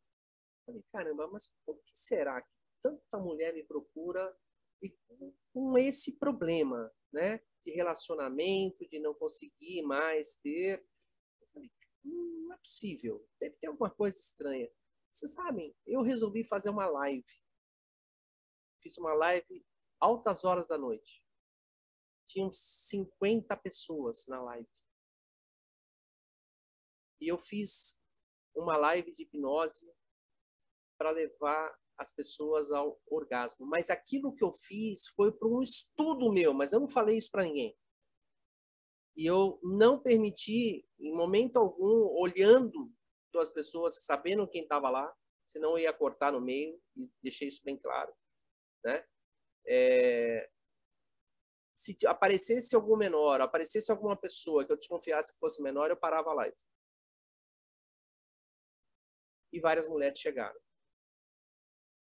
B: Falei, caramba, mas por que será que tanta mulher me procura com esse problema, né? De relacionamento, de não conseguir mais ter. Eu falei, não é possível, deve ter alguma coisa estranha. Vocês sabem, eu resolvi fazer uma live. Fiz uma live altas horas da noite. Tinham 50 pessoas na live. E eu fiz uma live de hipnose para levar as pessoas ao orgasmo. Mas aquilo que eu fiz foi para um estudo meu, mas eu não falei isso para ninguém. E eu não permiti, em momento algum, olhando as pessoas, sabendo quem estava lá, senão eu ia cortar no meio, e deixei isso bem claro, né? Se aparecesse algum menor, aparecesse alguma pessoa que eu desconfiasse que fosse menor, eu parava a live. E várias mulheres chegaram.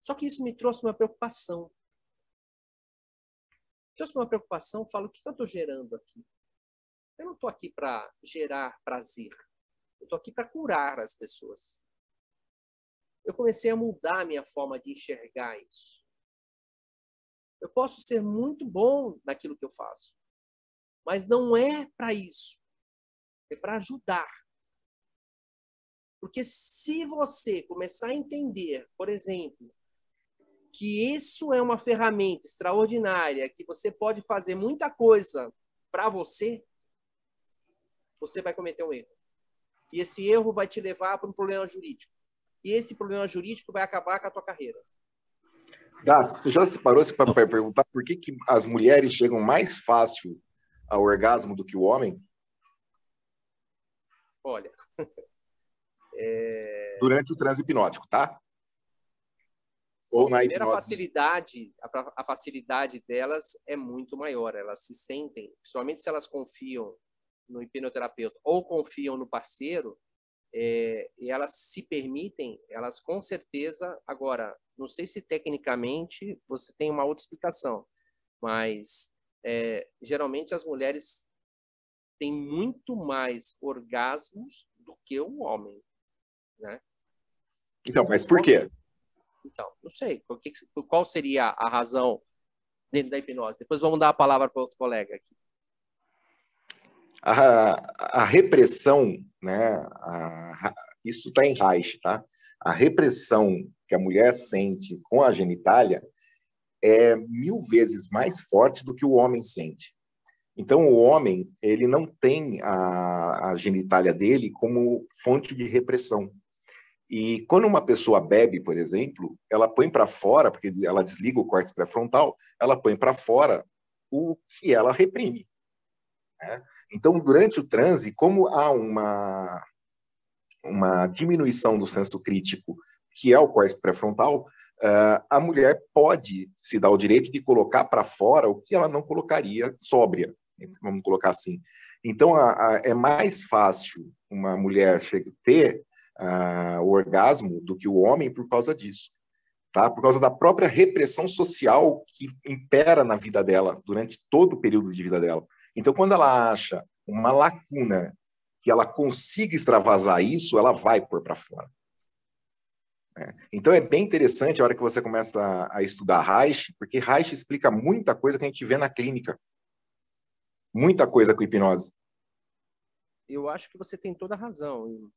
B: Só que isso me trouxe uma preocupação. Trouxe uma preocupação, falo, o que eu estou gerando aqui? Eu não estou aqui para gerar prazer. Eu estou aqui para curar as pessoas. Eu comecei a mudar a minha forma de enxergar isso. Eu posso ser muito bom naquilo que eu faço, mas não é para isso. É para ajudar. Porque se você começar a entender, por exemplo, que isso é uma ferramenta extraordinária, que você pode fazer muita coisa para você, você vai cometer um erro. E esse erro vai te levar para um problema jurídico. E esse problema jurídico vai acabar com a tua carreira.
D: Você já se parou para perguntar por que as mulheres chegam mais fácil ao orgasmo do que o homem?
B: Olha...
D: Durante o transe hipnótico, tá? Ou na
B: primeira
D: hipnose.
B: a facilidade delas é muito maior. Elas se sentem, principalmente se elas confiam no hipnoterapeuta ou confiam no parceiro, e elas se permitem, elas com certeza... Agora, não sei se tecnicamente você tem uma outra explicação, mas geralmente as mulheres têm muito mais orgasmos do que o homem, né?
D: Então, mas por quê?
B: Então, não sei. Qual seria a razão dentro da hipnose? Depois vamos dar a palavra para outro colega aqui.
D: A repressão, né? Isso está em Reich, tá? A repressão que a mulher sente com a genitália é 1000 vezes mais forte do que o homem sente. Então, o homem, ele não tem a genitália dele como fonte de repressão. E quando uma pessoa bebe, por exemplo, ela põe para fora, porque ela desliga o córtex pré-frontal, ela põe para fora o que ela reprime, né? Então, durante o transe, como há uma diminuição do senso crítico, que é o córtex pré-frontal, a mulher pode se dar o direito de colocar para fora o que ela não colocaria sóbria, vamos colocar assim. Então, é mais fácil uma mulher ter o orgasmo do que o homem por causa disso. tá? Por causa da própria repressão social que impera na vida dela, durante todo o período de vida dela. Então, quando ela acha uma lacuna que ela consiga extravasar isso, ela vai pôr para fora. Então, é bem interessante a hora que você começa a estudar Reich, porque Reich explica muita coisa que a gente vê na clínica. Muita coisa com hipnose.
B: Eu acho que você tem toda a razão.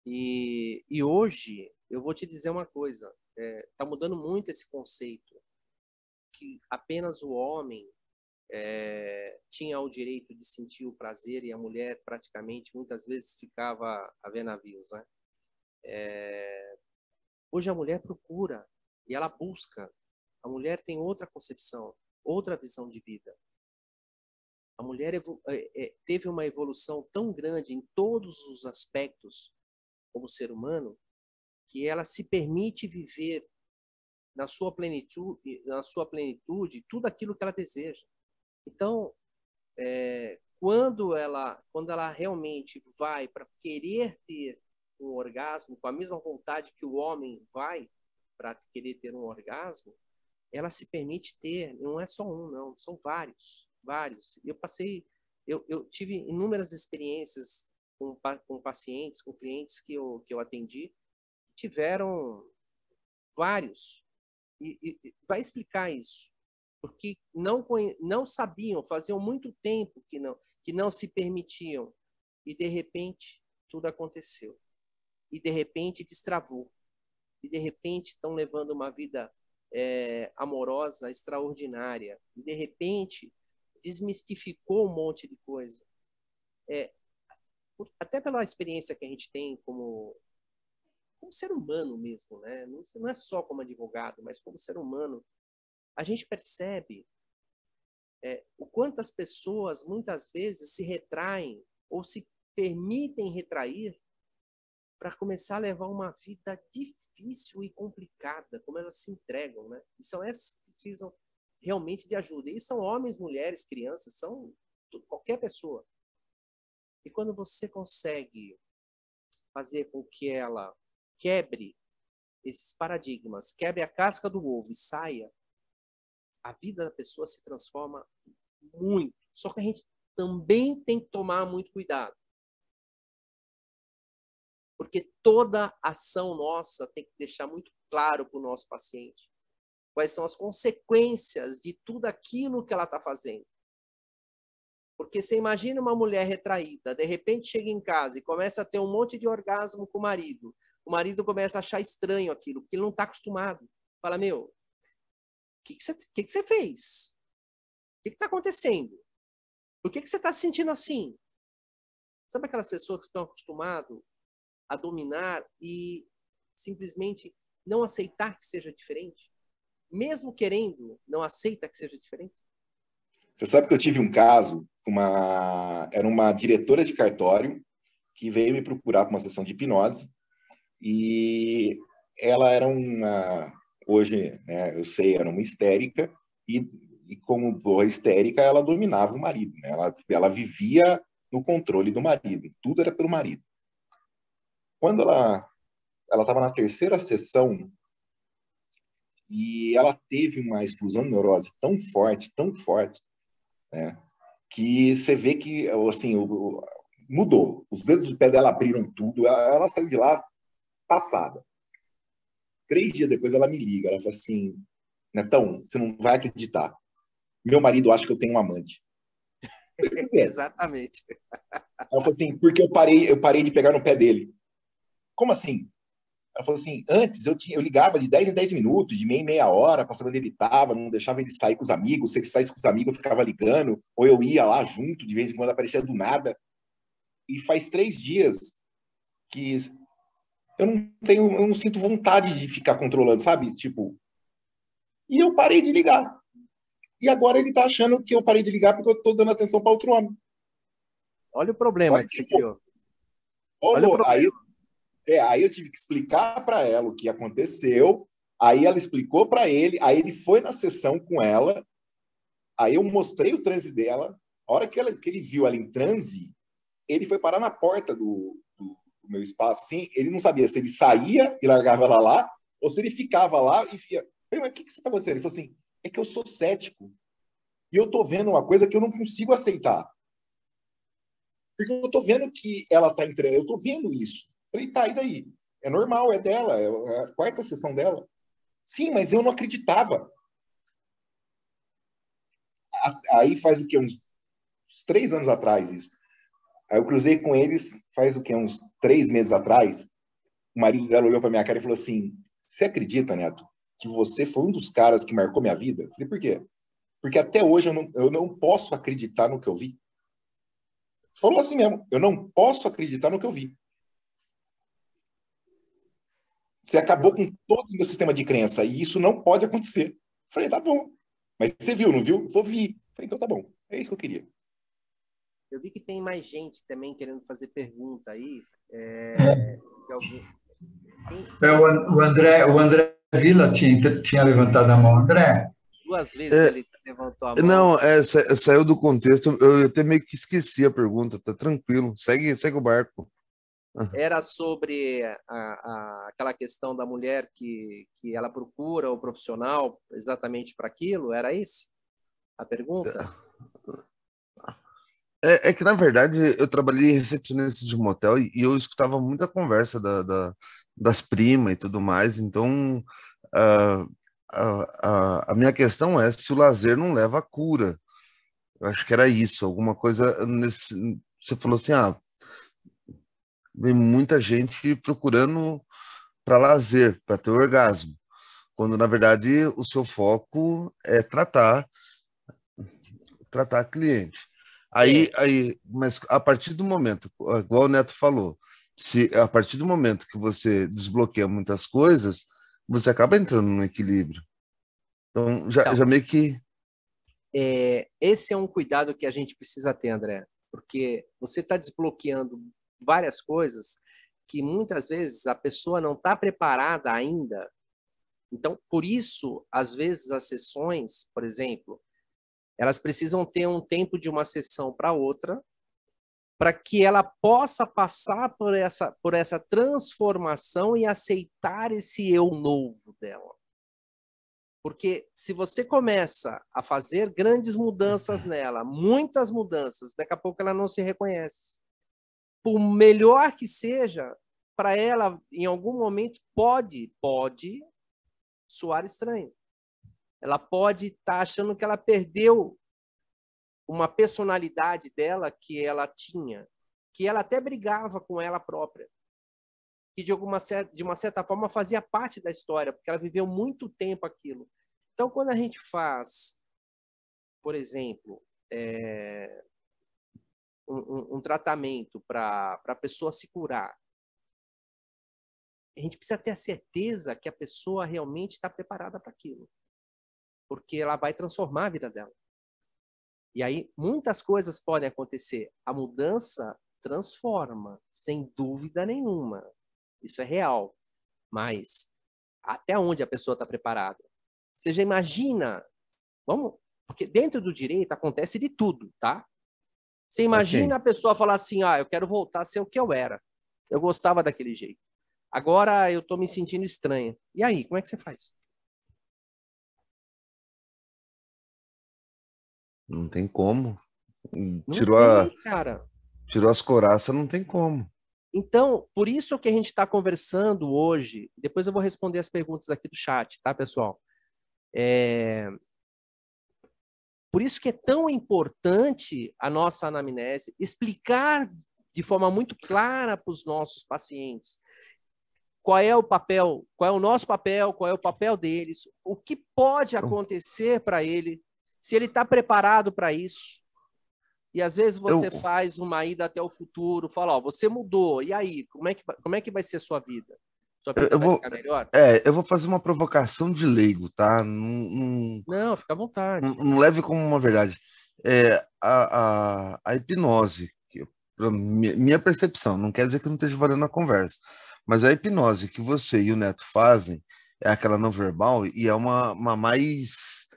B: E hoje, eu vou te dizer uma coisa. Está mudando muito esse conceito que apenas o homem tinha o direito de sentir o prazer e a mulher praticamente muitas vezes ficava a ver navios, né? Hoje a mulher procura e ela busca. A mulher tem outra concepção, outra visão de vida. A mulher teve uma evolução tão grande em todos os aspectos como ser humano que ela se permite viver na sua plenitude tudo aquilo que ela deseja. Então, quando ela realmente vai para querer ter um orgasmo com a mesma vontade que o homem vai para querer ter um orgasmo, ela se permite ter, não é só um, não, são vários. Eu tive inúmeras experiências com pacientes, com clientes que eu atendi, tiveram vários, e vai explicar isso, porque não sabiam, faziam muito tempo que não se permitiam, e de repente tudo aconteceu, e de repente destravou, e de repente estão levando uma vida amorosa, extraordinária, e de repente desmistificou um monte de coisa. Até pela experiência que a gente tem como ser humano mesmo, né? Não é só como advogado, mas como ser humano, a gente percebe o quanto as pessoas muitas vezes se retraem ou se permitem retrair para começar a levar uma vida difícil e complicada, como elas se entregam, né? E são essas que precisam realmente de ajuda. E são homens, mulheres, crianças, são qualquer pessoa. E quando você consegue fazer com que ela quebre esses paradigmas, quebre a casca do ovo e saia, a vida da pessoa se transforma muito. Só que a gente também tem que tomar muito cuidado. Porque toda ação nossa tem que deixar muito claro para o nosso paciente quais são as consequências de tudo aquilo que ela está fazendo. Porque você imagina uma mulher retraída, de repente chega em casa e começa a ter um monte de orgasmo com o marido começa a achar estranho aquilo, porque ele não está acostumado. Fala, meu, o que você fez? O que está acontecendo? Por que você está se sentindo assim? Sabe aquelas pessoas que estão acostumadas a dominar e simplesmente não aceitar que seja diferente? Mesmo querendo, não aceita que seja diferente?
D: Você sabe que eu tive um caso, era uma diretora de cartório que veio me procurar para uma sessão de hipnose e ela era hoje, né, eu sei, era uma histérica e como boa histérica, ela dominava o marido, né? Ela vivia no controle do marido, tudo era pelo marido. Quando ela estava na terceira sessão e ela teve uma explosão de neurose tão forte, né, que você vê que assim, mudou. Os dedos do pé dela abriram tudo, ela saiu de lá passada. 3 dias depois ela me liga, ela fala assim, Netão, você não vai acreditar. Meu marido acha que eu tenho um amante.
B: Exatamente.
D: Ela falou assim, porque eu parei de pegar no pé dele. Como assim? Ela falou assim, antes eu ligava de 10 em 10 minutos, de meia em meia hora, para saber onde ele estava, não deixava ele sair com os amigos, se ele saísse com os amigos eu ficava ligando, ou eu ia lá junto, de vez em quando aparecia do nada. E faz 3 dias que eu não sinto vontade de ficar controlando, sabe? Tipo, e eu parei de ligar. E agora ele tá achando que eu parei de ligar porque eu tô dando atenção para outro homem.
B: Olha o problema que você criou.
D: Olha o problema. Aí eu tive que explicar para ela o que aconteceu, aí ela explicou para ele, aí ele foi na sessão com ela, aí eu mostrei o transe dela, a hora que ele viu ela em transe, ele foi parar na porta do meu espaço, assim, ele não sabia se ele saía e largava ela lá, ou se ele ficava lá e via. Mas o que você está fazendo? Ele falou assim, é que eu sou cético. E eu estou vendo uma coisa que eu não consigo aceitar. Porque eu estou vendo que ela está entrando, eu estou vendo isso. Falei, tá, e daí? É normal, é dela, é a quarta sessão dela. Sim, mas eu não acreditava. Aí faz o quê? Uns 3 anos atrás isso. Aí eu cruzei com eles, faz o quê? Uns 3 meses atrás. O marido dela olhou para minha cara e falou assim, você acredita, Neto, que você foi um dos caras que marcou minha vida? Eu falei, por quê? Porque até hoje eu não posso acreditar no que eu vi. Falou assim mesmo, eu não posso acreditar no que eu vi. Você acabou com todo o meu sistema de crença e isso não pode acontecer. Falei, tá bom. Mas você viu, não viu? Eu vi. Falei, então tá bom. É isso que eu queria.
B: Eu vi que tem mais gente também querendo fazer pergunta aí.
A: O André Vila tinha levantado a mão. André?
B: 2 vezes ele levantou a mão.
E: Não, saiu do contexto. Eu até meio que esqueci a pergunta. Tá tranquilo. Segue o barco.
B: Era sobre aquela questão da mulher que ela procura o profissional exatamente para aquilo? Era isso a pergunta?
E: É que, na verdade, eu trabalhei em recepcionista de motel e eu escutava muita conversa das primas e tudo mais. Então, a minha questão é se o lazer não leva à cura. Eu acho que era isso, alguma coisa nesse... Você falou assim, vem muita gente procurando para lazer, para ter orgasmo, quando na verdade o seu foco é tratar cliente. Mas a partir do momento, igual o Neto falou, se a partir do momento que você desbloqueia muitas coisas, você acaba entrando no equilíbrio. Então já meio que
B: esse é um cuidado que a gente precisa ter, André, porque você está desbloqueando várias coisas que muitas vezes a pessoa não está preparada ainda. Então, por isso, às vezes, as sessões, por exemplo, elas precisam ter um tempo de uma sessão para outra, para que ela possa passar por essa transformação e aceitar esse eu novo dela. Porque se você começa a fazer grandes mudanças nela, muitas mudanças, daqui a pouco ela não se reconhece. Por melhor que seja, para ela, em algum momento, pode soar estranho. Ela pode estar achando que ela perdeu uma personalidade dela que ela tinha, que ela até brigava com ela própria, que de uma certa forma fazia parte da história, porque ela viveu muito tempo aquilo. Então, quando a gente faz, por exemplo, um tratamento para a pessoa se curar, a gente precisa ter a certeza que a pessoa realmente está preparada para aquilo, porque ela vai transformar a vida dela. E aí, muitas coisas podem acontecer. A mudança transforma, sem dúvida nenhuma. Isso é real. Mas até onde a pessoa está preparada? Você já imagina? Porque dentro do direito acontece de tudo, tá? Você imagina a pessoa falar assim, eu quero voltar a ser o que eu era. Eu gostava daquele jeito. Agora eu estou me sentindo estranha. E aí, como é que você faz?
E: não tem como.
B: Cara.
E: Tirou as coraças, não tem como.
B: Então, por isso que a gente está conversando hoje, depois eu vou responder as perguntas aqui do chat, tá, pessoal? Por isso que é tão importante a nossa anamnese, explicar de forma muito clara para os nossos pacientes qual é o papel, qual é o nosso papel, qual é o papel deles, o que pode acontecer para ele, se ele está preparado para isso. E às vezes você faz uma ida até o futuro, fala, você mudou, e aí, como é que vai ser a sua vida? Sua vida vai ficar melhor?
E: Eu vou fazer uma provocação de leigo, tá?
B: Não, fica à vontade.
E: Não leve como uma verdade. A hipnose, minha percepção, não quer dizer que eu não esteja valendo a conversa, mas a hipnose que você e o Neto fazem é aquela não verbal e é uma mais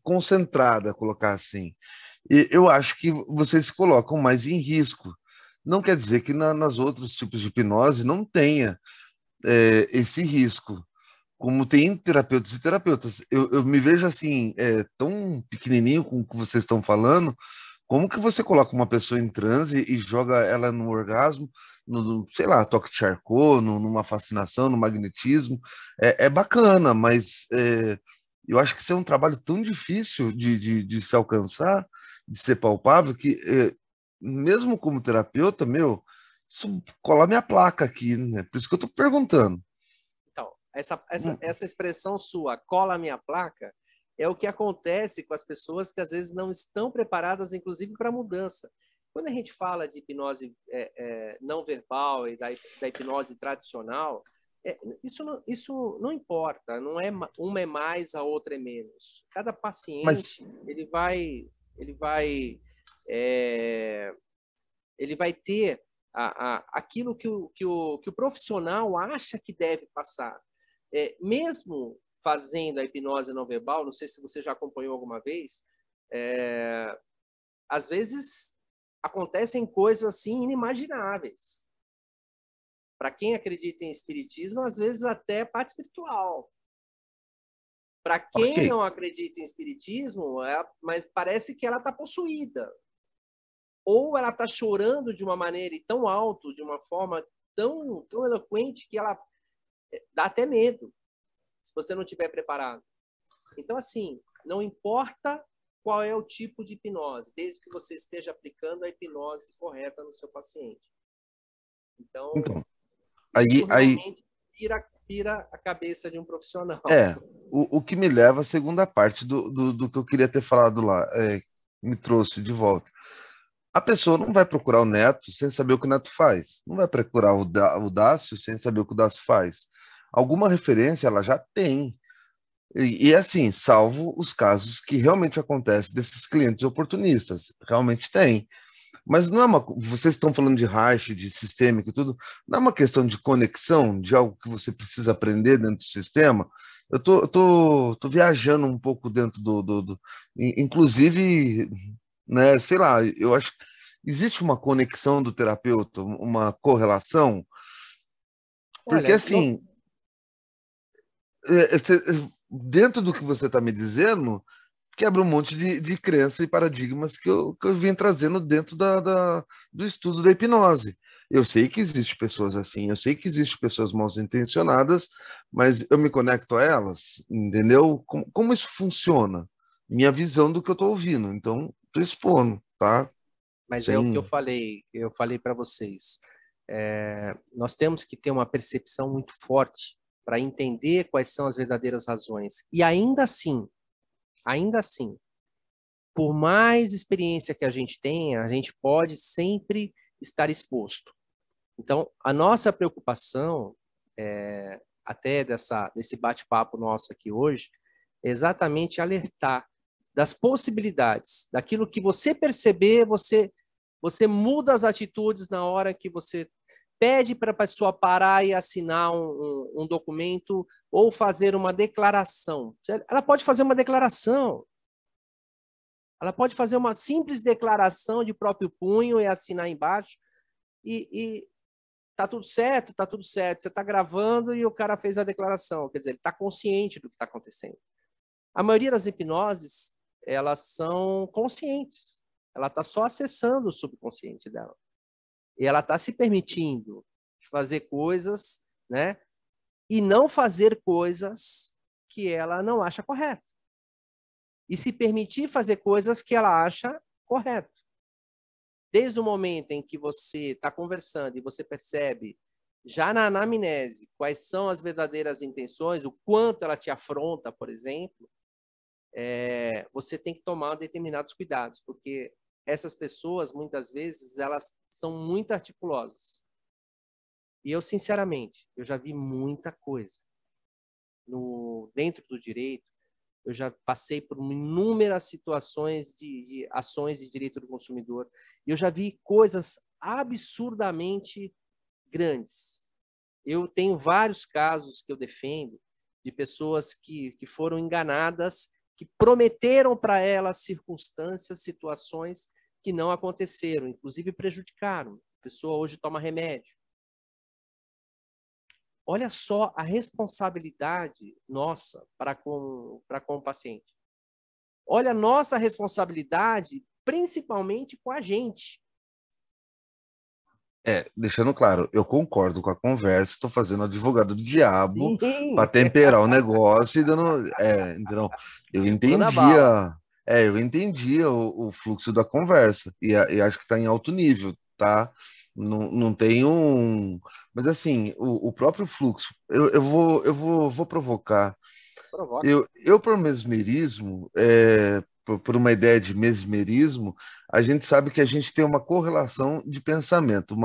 E: concentrada, colocar assim. E eu acho que vocês se colocam mais em risco. Não quer dizer que nas outros tipos de hipnose não tenha. esse risco. Como tem terapeutas e terapeutas. Eu me vejo assim, tão pequenininho com o que vocês estão falando. Como que você coloca uma pessoa em transe e joga ela no orgasmo, sei lá, toque de Charcot, numa fascinação, no magnetismo? É bacana, mas eu acho que isso é um trabalho tão difícil de se alcançar, de ser palpável, que mesmo como terapeuta, meu, isso cola minha placa aqui, né? Por isso que eu estou perguntando.
B: Então, essa expressão sua, cola a minha placa, é o que acontece com as pessoas que às vezes não estão preparadas, inclusive, para a mudança. Quando a gente fala de hipnose não verbal e da hipnose tradicional, isso não importa, não é uma é mais, a outra é menos. Cada paciente ele vai ter aquilo que o profissional acha que deve passar. Mesmo fazendo a hipnose não verbal, não sei se você já acompanhou alguma vez, às vezes acontecem coisas assim inimagináveis. Para quem acredita em espiritismo, às vezes até parte espiritual. Para quem não acredita em espiritismo, mas parece que ela está possuída. Ou ela está chorando de uma maneira tão alto, de uma forma tão eloquente, que ela dá até medo, se você não estiver preparado. Então, assim, não importa qual é o tipo de hipnose, desde que você esteja aplicando a hipnose correta no seu paciente. Então isso realmente pira a cabeça de um profissional.
E: O que me leva à segunda parte do que eu queria ter falado lá, me trouxe de volta. A pessoa não vai procurar o neto sem saber o que o neto faz. Não vai procurar o Dácio sem saber o que o Dácio faz. Alguma referência ela já tem. E assim, salvo os casos que realmente acontecem desses clientes oportunistas. Realmente tem. Mas não é vocês estão falando de Reich, de sistêmico e tudo, não é uma questão de conexão, de algo que você precisa aprender dentro do sistema. Eu tô viajando um pouco dentro inclusive, né, sei lá, eu acho que existe uma conexão do terapeuta, uma correlação, porque
B: Olha,
E: assim, dentro do que você está me dizendo, quebra um monte de crenças e paradigmas que eu vim trazendo dentro do estudo da hipnose. Eu sei que existem pessoas assim, eu sei que existem pessoas mal intencionadas, mas eu me conecto a elas, entendeu? Como isso funciona? Minha visão do que eu estou ouvindo. Então, estou expondo, tá?
B: Mas é o que eu falei para vocês. Nós temos que ter uma percepção muito forte para entender quais são as verdadeiras razões. E ainda assim, por mais experiência que a gente tenha, a gente pode sempre estar exposto. Então, a nossa preocupação, até desse bate-papo nosso aqui hoje, é exatamente alertar das possibilidades, daquilo que você perceber, você muda as atitudes na hora que você pede para a pessoa parar e assinar um documento ou fazer uma declaração. Ela pode fazer uma declaração. Ela pode fazer uma simples declaração de próprio punho e assinar embaixo e tá tudo certo, tá tudo certo. Você está gravando e o cara fez a declaração. Quer dizer, ele está consciente do que está acontecendo. A maioria das hipnoses, elas são conscientes. Ela está só acessando o subconsciente dela. E ela está se permitindo fazer coisas, né? E não fazer coisas que ela não acha correto. E se permitir fazer coisas que ela acha correto. Desde o momento em que você está conversando e você percebe, já na anamnese, quais são as verdadeiras intenções, o quanto ela te afronta, por exemplo, você tem que tomar determinados cuidados, porque essas pessoas, muitas vezes, elas são muito articulosas. E eu, sinceramente, eu já vi muita coisa dentro do direito. Eu já passei por inúmeras situações de ações de direito do consumidor. E eu já vi coisas absurdamente grandes. Eu tenho vários casos que eu defendo de pessoas que foram enganadas, que prometeram para elas circunstâncias, situações que não aconteceram, inclusive prejudicaram. A pessoa hoje toma remédio. Olha só a responsabilidade nossa para com o paciente. Olha a nossa responsabilidade, principalmente com a gente.
E: Deixando claro, eu concordo com a conversa, estou fazendo advogado do diabo
B: Sim,
E: para temperar o negócio e dando. Então, eu
B: manda bala.
E: entendia o fluxo da conversa e acho que está em alto nível, tá? Não tem um. Mas assim, o próprio fluxo, vou provocar.
B: Provoca.
E: Eu por mesmerismo, por uma ideia de mesmerismo, a gente sabe que a gente tem uma correlação de pensamento,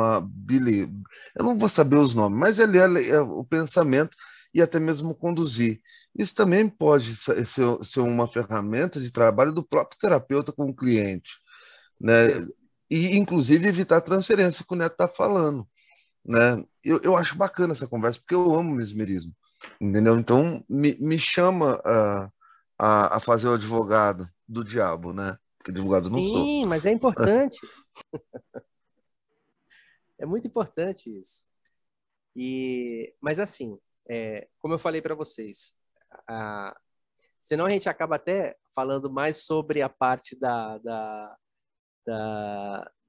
E: eu não vou saber os nomes, mas ele é o pensamento e até mesmo conduzir. Isso também pode ser uma ferramenta de trabalho do próprio terapeuta com o cliente, né?
B: Certeza.
E: E, inclusive, evitar a transferência que o Neto está falando, né? Eu acho bacana essa conversa, porque eu amo mesmerismo, entendeu? Então, me chama a fazer o advogado do diabo, né? Porque advogado eu não sou.
B: Sim, mas é importante. É muito importante isso. Mas assim, como eu falei para vocês, senão a gente acaba até falando mais sobre a parte da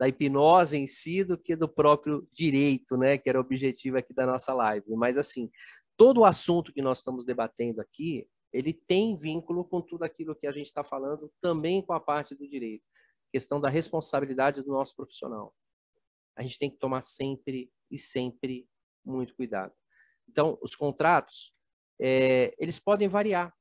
B: hipnose em si do que do próprio direito, né? Que era o objetivo aqui da nossa live. Mas assim, todo o assunto que nós estamos debatendo aqui, ele tem vínculo com tudo aquilo que a gente está falando, também com a parte do direito. Questão da responsabilidade do nosso profissional. A gente tem que tomar sempre e sempre muito cuidado. Então, os contratos, eles podem variar.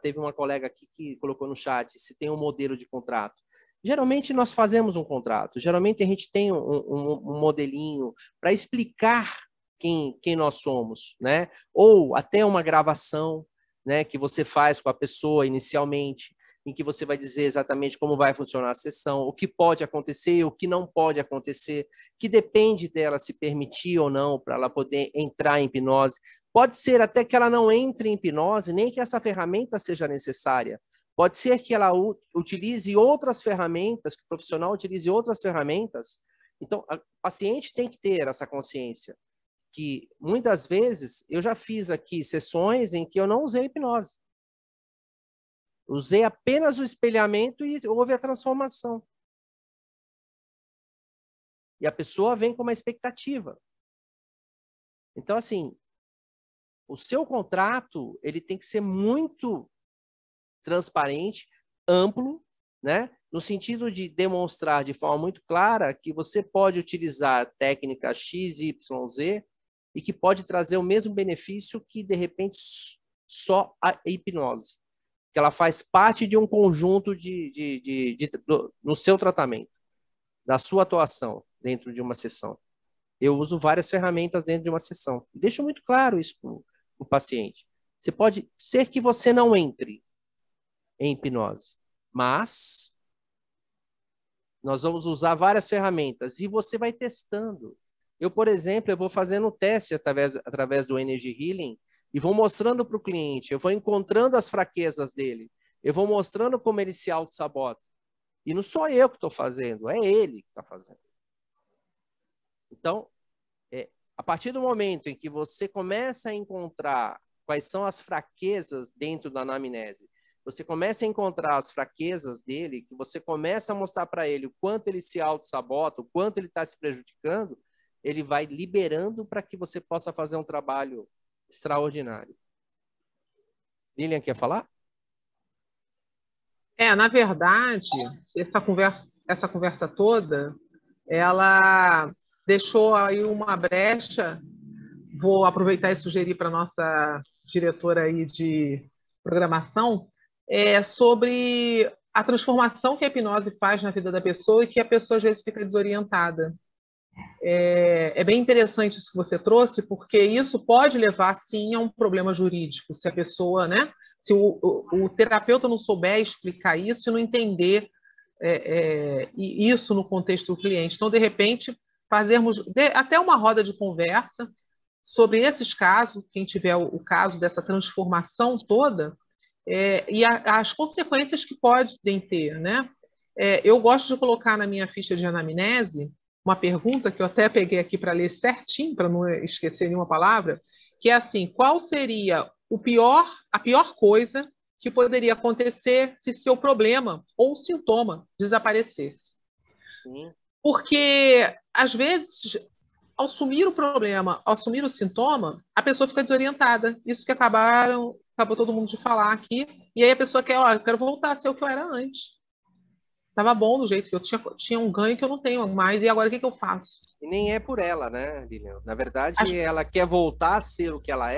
B: Teve uma colega aqui que colocou no chat se tem um modelo de contrato. Geralmente, nós fazemos um contrato. Geralmente, a gente tem um modelinho para explicar quem nós somos, né? Ou até uma gravação, né, que você faz com a pessoa inicialmente, em que você vai dizer exatamente como vai funcionar a sessão, o que pode acontecer, o que não pode acontecer, que depende dela se permitir ou não para ela poder entrar em hipnose. Pode ser até que ela não entre em hipnose, nem que essa ferramenta seja necessária. Pode ser que ela utilize outras ferramentas, que o profissional utilize outras ferramentas. Então, o paciente tem que ter essa consciência que, muitas vezes, eu já fiz aqui sessões em que eu não usei hipnose. Usei apenas o espelhamento e houve a transformação. E a pessoa vem com uma expectativa. Então, assim, o seu contrato, ele tem que ser muito transparente, amplo, né? No sentido de demonstrar de forma muito clara que você pode utilizar a técnica X, Y, Z e que pode trazer o mesmo benefício que, de repente, só a hipnose. Que ela faz parte de um conjunto no seu tratamento, da sua atuação dentro de uma sessão. Eu uso várias ferramentas dentro de uma sessão. Deixo muito claro isso para o paciente. Você pode ser que você não entre em hipnose, mas nós vamos usar várias ferramentas e você vai testando. Eu, por exemplo, eu vou fazendo um teste através do Energy Healing e vou mostrando para o cliente, eu vou encontrando as fraquezas dele, eu vou mostrando como ele se auto-sabota. E não sou eu que estou fazendo, é ele que está fazendo. Então, a partir do momento em que você começa a encontrar quais são as fraquezas dentro da anamnese, você começa a encontrar as fraquezas dele, que você começa a mostrar para ele o quanto ele se auto-sabota, o quanto ele está se prejudicando, ele vai liberando para que você possa fazer um trabalho extraordinário. Lilian, quer falar?
C: Na verdade, essa conversa toda, ela deixou aí uma brecha. Vou aproveitar e sugerir para a nossa diretora aí de programação, sobre a transformação que a hipnose faz na vida da pessoa e que a pessoa às vezes fica desorientada. É bem interessante isso que você trouxe, porque isso pode levar, sim, a um problema jurídico, se a pessoa, né, se o terapeuta não souber explicar isso e não entender isso no contexto do cliente. Então, de repente, fazermos até uma roda de conversa sobre esses casos, quem tiver o caso dessa transformação toda, e as consequências que podem ter, né? Eu gosto de colocar na minha ficha de anamnese uma pergunta que eu até peguei aqui para ler certinho, para não esquecer nenhuma palavra, que é assim: qual seria a pior coisa que poderia acontecer se seu problema ou sintoma desaparecesse?
B: Sim.
C: Porque, às vezes, ao sumir o problema, ao sumir o sintoma, a pessoa fica desorientada. Isso que acabou todo mundo de falar aqui. E aí a pessoa quer, ó, eu quero voltar a ser o que eu era antes. Estava bom do jeito que eu tinha um ganho que eu não tenho mais, e agora o que eu faço?
B: E nem é por ela, né, Lilian? Na verdade,
C: Acho...
B: ela quer voltar a ser o que ela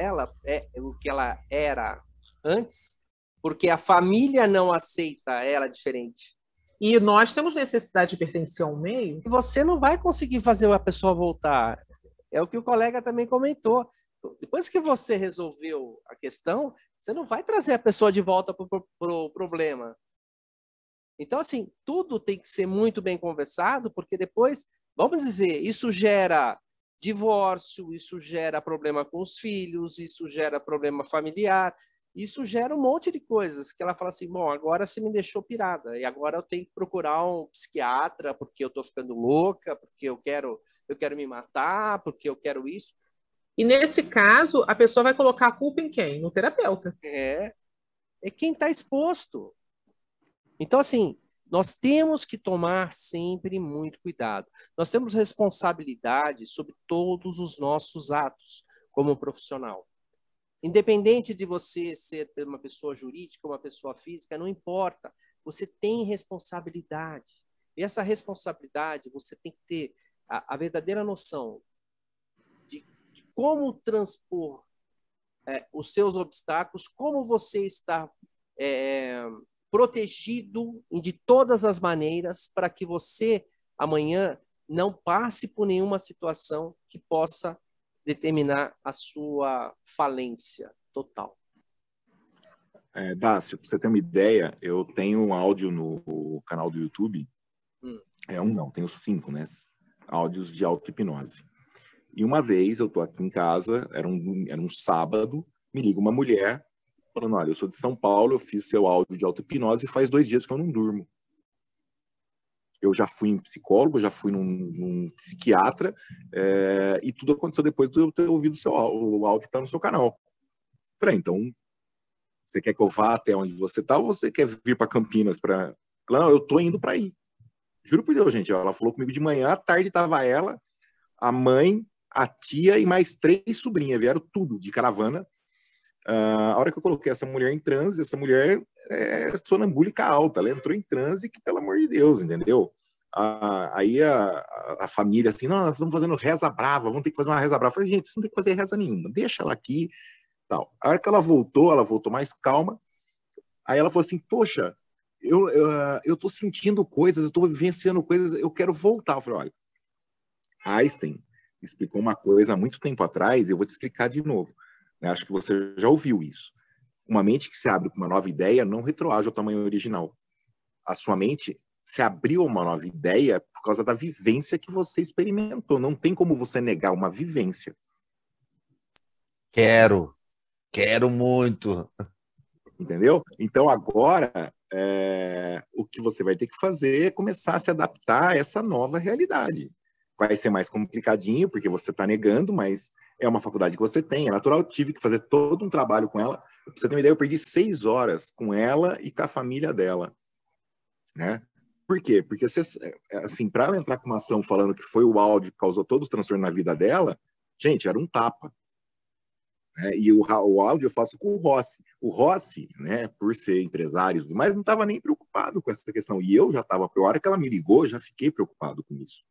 B: era antes, porque a família não aceita ela diferente.
C: E nós temos necessidade de pertencer a um meio.
B: E você não vai conseguir fazer a pessoa voltar. É o que o colega também comentou. Depois que você resolveu a questão, você não vai trazer a pessoa de volta para o problema. Então, assim, tudo tem que ser muito bem conversado, porque depois, vamos dizer, isso gera divórcio, isso gera problema com os filhos, isso gera problema familiar, isso gera um monte de coisas que ela fala assim, bom, agora você me deixou pirada, e agora eu tenho que procurar um psiquiatra, porque eu estou ficando louca, porque eu quero me matar, porque eu quero isso.
C: E nesse caso, a pessoa vai colocar a culpa em quem? No terapeuta.
B: É quem está exposto. Então, assim, nós temos que tomar sempre muito cuidado. Nós temos responsabilidade sobre todos os nossos atos como profissional. Independente de você ser uma pessoa jurídica, uma pessoa física, não importa. Você tem responsabilidade. E essa responsabilidade, você tem que ter a verdadeira noção de como transpor os seus obstáculos, como você está protegido de todas as maneiras para que você, amanhã, não passe por nenhuma situação que possa determinar a sua falência total.
D: Dácio, para você ter uma ideia, eu tenho um áudio no canal do YouTube, tenho 5, né? Áudios de auto-hipnose. E uma vez eu tô aqui em casa, era um sábado, me liga uma mulher falando, olha, eu sou de São Paulo, eu fiz seu áudio de auto-hipnose e faz 2 dias que eu não durmo. Eu já fui em psicólogo, já fui num psiquiatra, e tudo aconteceu depois de eu ter ouvido o áudio que tá no seu canal. Falei, então, você quer que eu vá até onde você tá ou você quer vir para Campinas? Não, eu tô indo para aí. Juro por Deus, gente, ela falou comigo de manhã, à tarde tava ela, a mãe, a tia e mais 3 sobrinhas, vieram tudo de caravana. A hora que eu coloquei essa mulher em transe, essa mulher é sonambúlica alta, ela entrou em transe, que pelo amor de Deus, entendeu? Aí a família assim, não, nós estamos fazendo reza brava, vamos ter que fazer uma reza brava. Eu falei, gente, você não tem que fazer reza nenhuma, deixa ela aqui, tal. A hora que ela voltou mais calma, aí ela falou assim, poxa, eu tô sentindo coisas, eu tô vivenciando coisas, eu quero voltar. Eu falei, olha, Einstein explicou uma coisa há muito tempo atrás, eu vou te explicar de novo. Acho que você já ouviu isso. Uma mente que se abre para uma nova ideia não retroage ao tamanho original. A sua mente se abriu a uma nova ideia por causa da vivência que você experimentou. Não tem como você negar uma vivência.
E: Quero muito.
D: Entendeu? Então agora o que você vai ter que fazer é começar a se adaptar a essa nova realidade. Vai ser mais complicadinho, porque você está negando, mas é uma faculdade que você tem, é natural. Eu tive que fazer todo um trabalho com ela. Pra você ter uma ideia, eu perdi 6 horas com ela e com a família dela. Né? Por quê? Porque, assim, para ela entrar com uma ação falando que foi o áudio que causou todo o transtorno na vida dela, gente, era um tapa. E o áudio eu faço com o Rossi. O Rossi, né, por ser empresário, mas não estava nem preocupado com essa questão. E eu já estava, a hora que ela me ligou, eu já fiquei preocupado com isso.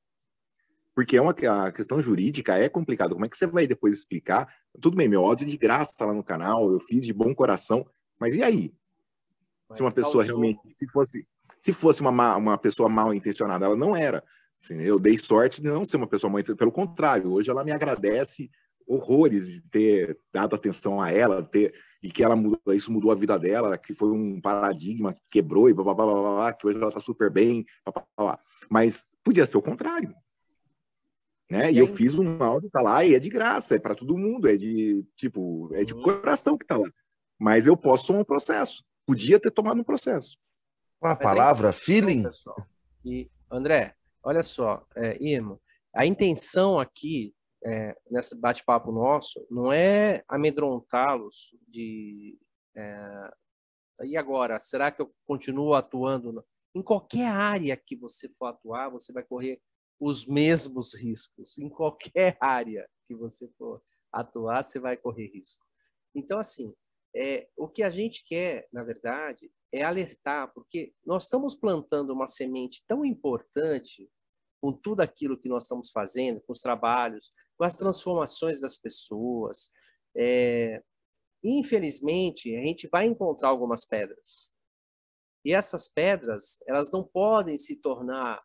D: Porque a questão jurídica é complicada. Como é que você vai depois explicar? Tudo bem, meu áudio é de graça lá no canal, eu fiz de bom coração, mas e aí? Se uma pessoa realmente, se fosse uma pessoa mal intencionada, ela não era. Assim, eu dei sorte de não ser uma pessoa mal intencionada, pelo contrário, hoje ela me agradece horrores de ter dado atenção a ela, e que isso mudou a vida dela, que foi um paradigma que quebrou, e blá, blá, blá, blá, blá, que hoje ela está super bem, blá, blá, blá. Mas podia ser o contrário. Né? E eu fiz um áudio, tá lá, e é de graça, é para todo mundo, é de coração que tá lá. Mas eu posso tomar um processo. Podia ter tomado um processo.
E: A palavra feeling?
B: Pessoal. E, André, olha só, Irmão, A intenção aqui, nesse bate-papo nosso, não é amedrontá-los de... e agora, será que eu continuo atuando? Em qualquer área que você for atuar, você vai correr os mesmos riscos. Em qualquer área que você for atuar, você vai correr risco. Então, assim, o que a gente quer, na verdade, é alertar, porque nós estamos plantando uma semente tão importante com tudo aquilo que nós estamos fazendo, com os trabalhos, com as transformações das pessoas. Infelizmente, a gente vai encontrar algumas pedras. E essas pedras, elas não podem se tornar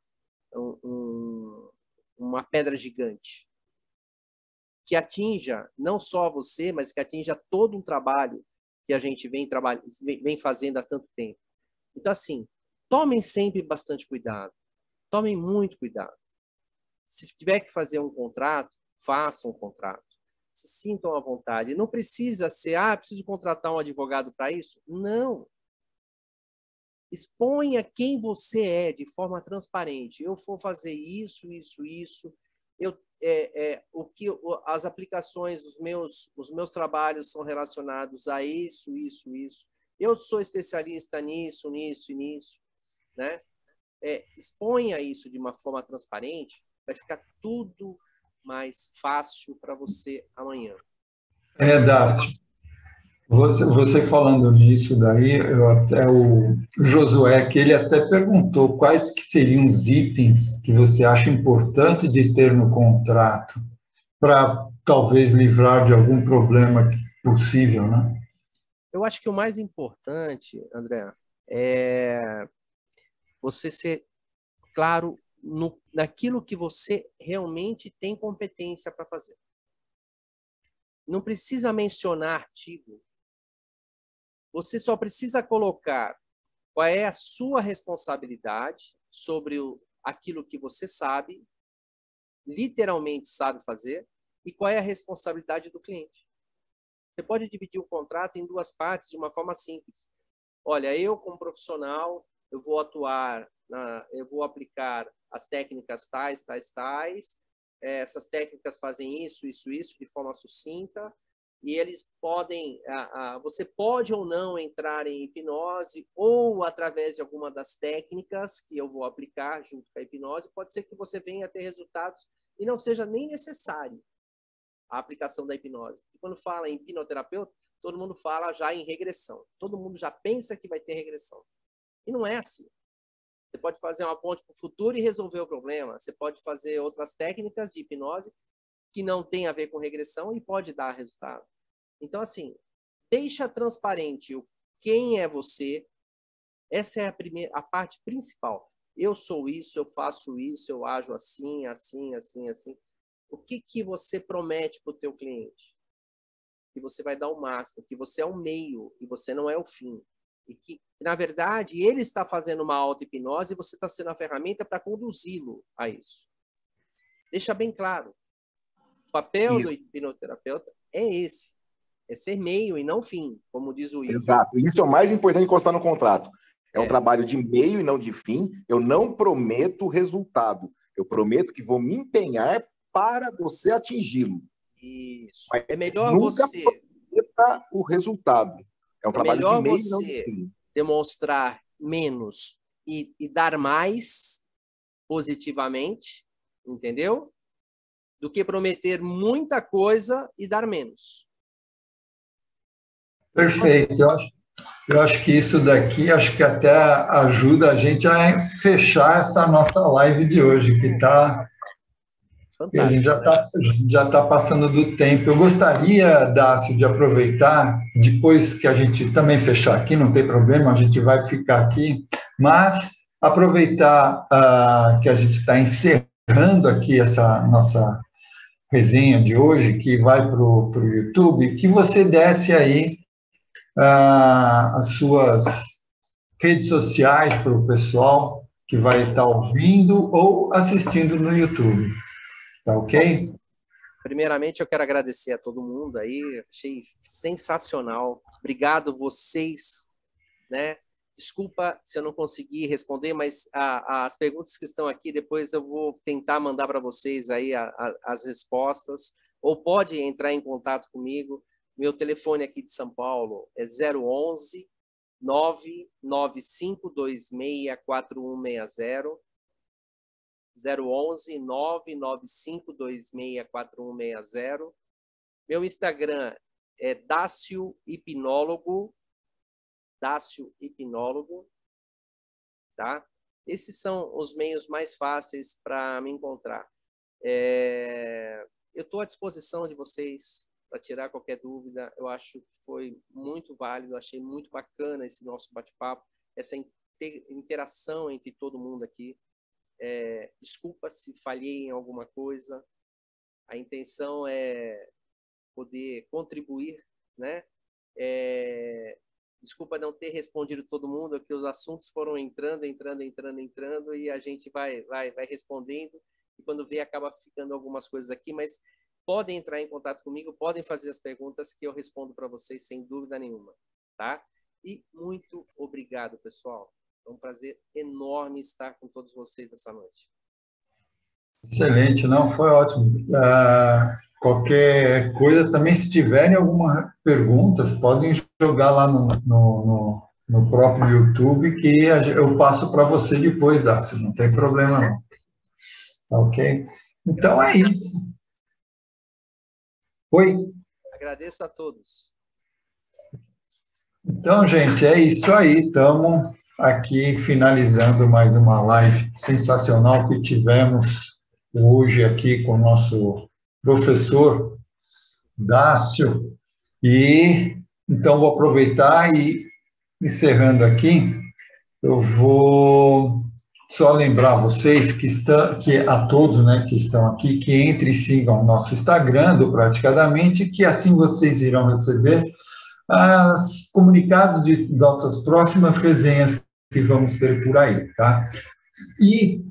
B: uma pedra gigante que atinja não só você, mas que atinja todo um trabalho que a gente vem fazendo há tanto tempo. Então, assim, tomem sempre bastante cuidado. Tomem muito cuidado. Se tiver que fazer um contrato, façam um contrato. Se sintam à vontade. Não precisa ser, preciso contratar um advogado para isso. Não. Exponha quem você é de forma transparente. Eu vou fazer isso. As aplicações, os meus trabalhos são relacionados a isso. Eu sou especialista nisso, né? Exponha isso de uma forma transparente, vai ficar tudo mais fácil para você amanhã.
A: Dácio, você falando nisso daí, o Josué, que ele até perguntou quais que seriam os itens que você acha importante de ter no contrato para talvez livrar de algum problema possível, né?
B: Eu acho que o mais importante, André, é você ser claro naquilo que você realmente tem competência para fazer. Não precisa mencionar artigo. Você só precisa colocar qual é a sua responsabilidade sobre aquilo que você sabe, literalmente sabe fazer, e qual é a responsabilidade do cliente. Você pode dividir o contrato em duas partes de uma forma simples. Olha, eu como profissional, eu vou aplicar as técnicas tais. Essas técnicas fazem isso, de forma sucinta, e eles podem, você pode ou não entrar em hipnose, ou através de alguma das técnicas que eu vou aplicar junto com a hipnose, pode ser que você venha a ter resultados e não seja nem necessário a aplicação da hipnose. E quando fala em hipnoterapeuta, todo mundo fala já em regressão. Todo mundo já pensa que vai ter regressão. E não é assim. Você pode fazer uma ponte para o futuro e resolver o problema. Você pode fazer outras técnicas de hipnose que não tem a ver com regressão e pode dar resultado. Então, assim, deixa transparente quem é você. Essa é a parte principal. Eu sou isso, eu faço isso, eu ajo assim. O que você promete para o teu cliente? Que você vai dar o máximo, que você é o meio e você não é o fim. E que, na verdade, ele está fazendo uma auto-hipnose e você está sendo a ferramenta para conduzi-lo a isso. Deixa bem claro. O papel do hipnoterapeuta é esse. É ser meio e não fim, como diz o Will.
D: Exato. Isso é o mais importante de constar no contrato. É um trabalho de meio e não de fim. Eu não prometo resultado. Eu prometo que vou me empenhar para você atingi-lo.
B: Isso.
D: Mas
B: é melhor
D: nunca
B: você...
D: prometa o resultado. É um trabalho de meio e não de fim.
B: Demonstrar menos e dar mais positivamente, entendeu? Do que prometer muita coisa e dar menos.
A: Perfeito. Eu acho que isso daqui, acho que até ajuda a gente a fechar essa nossa live de hoje, que está... A gente já tá passando do tempo. Eu gostaria, Dácio, de aproveitar, depois que a gente também fechar aqui, não tem problema, a gente vai ficar aqui, mas aproveitar que a gente está encerrando aqui essa nossa resenha de hoje, que vai para o YouTube, que você desse aí as suas redes sociais para o pessoal que vai estar ouvindo ou assistindo no YouTube. Tá ok?
B: Primeiramente, eu quero agradecer a todo mundo aí, achei sensacional. Obrigado vocês, né, Desculpa se eu não consegui responder, mas as perguntas que estão aqui, depois eu vou tentar mandar para vocês aí as respostas, ou pode entrar em contato comigo. Meu telefone aqui de São Paulo é 011 995264160, 011 995264160. Meu Instagram é Dácio Hipnólogo, tá? Esses são os meios mais fáceis para me encontrar. Eu estou à disposição de vocês para tirar qualquer dúvida. Eu acho que foi muito válido, achei muito bacana esse nosso bate-papo, essa interação entre todo mundo aqui. Desculpa se falhei em alguma coisa. A intenção é poder contribuir, né? Desculpa não ter respondido todo mundo, porque os assuntos foram entrando, e a gente vai respondendo, e quando vê, acaba ficando algumas coisas aqui, mas podem entrar em contato comigo, podem fazer as perguntas que eu respondo para vocês sem dúvida nenhuma, tá? E muito obrigado, pessoal. É um prazer enorme estar com todos vocês essa noite.
A: Excelente, não, foi ótimo. Qualquer coisa também, se tiverem algumas perguntas, podem jogar lá no próprio YouTube, que eu passo para você depois, Dácio, não tem problema não. Ok? Então é isso. Oi?
B: Agradeço a todos.
A: Então, gente, é isso aí. Estamos aqui finalizando mais uma live sensacional que tivemos hoje aqui com o nosso professor Dácio. E então vou aproveitar e, encerrando aqui, eu vou só lembrar vocês que a todos, né, que estão aqui, que entrem e sigam o nosso Instagram do Praticadamente, que assim vocês irão receber os comunicados de nossas próximas resenhas que vamos ter por aí, tá? E,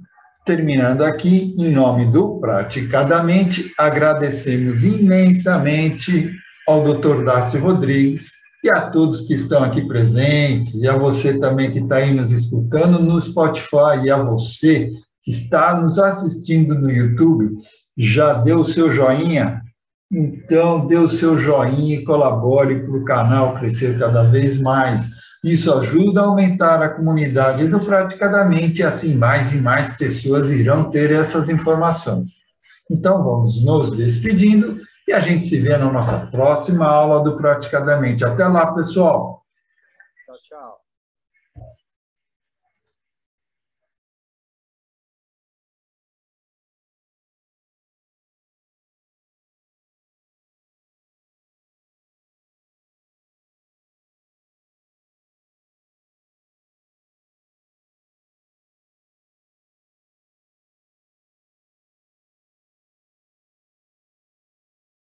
A: terminando aqui, em nome do Praticadamente, agradecemos imensamente ao Dr. Dácio Rodrigues e a todos que estão aqui presentes, e a você também que está aí nos escutando no Spotify, e a você que está nos assistindo no YouTube. Já deu o seu joinha? Então, dê o seu joinha e colabore para o canal crescer cada vez mais. Isso ajuda a aumentar a comunidade do Praticadamente, e assim mais e mais pessoas irão ter essas informações. Então, vamos nos despedindo e a gente se vê na nossa próxima aula do Praticadamente. Até lá, pessoal!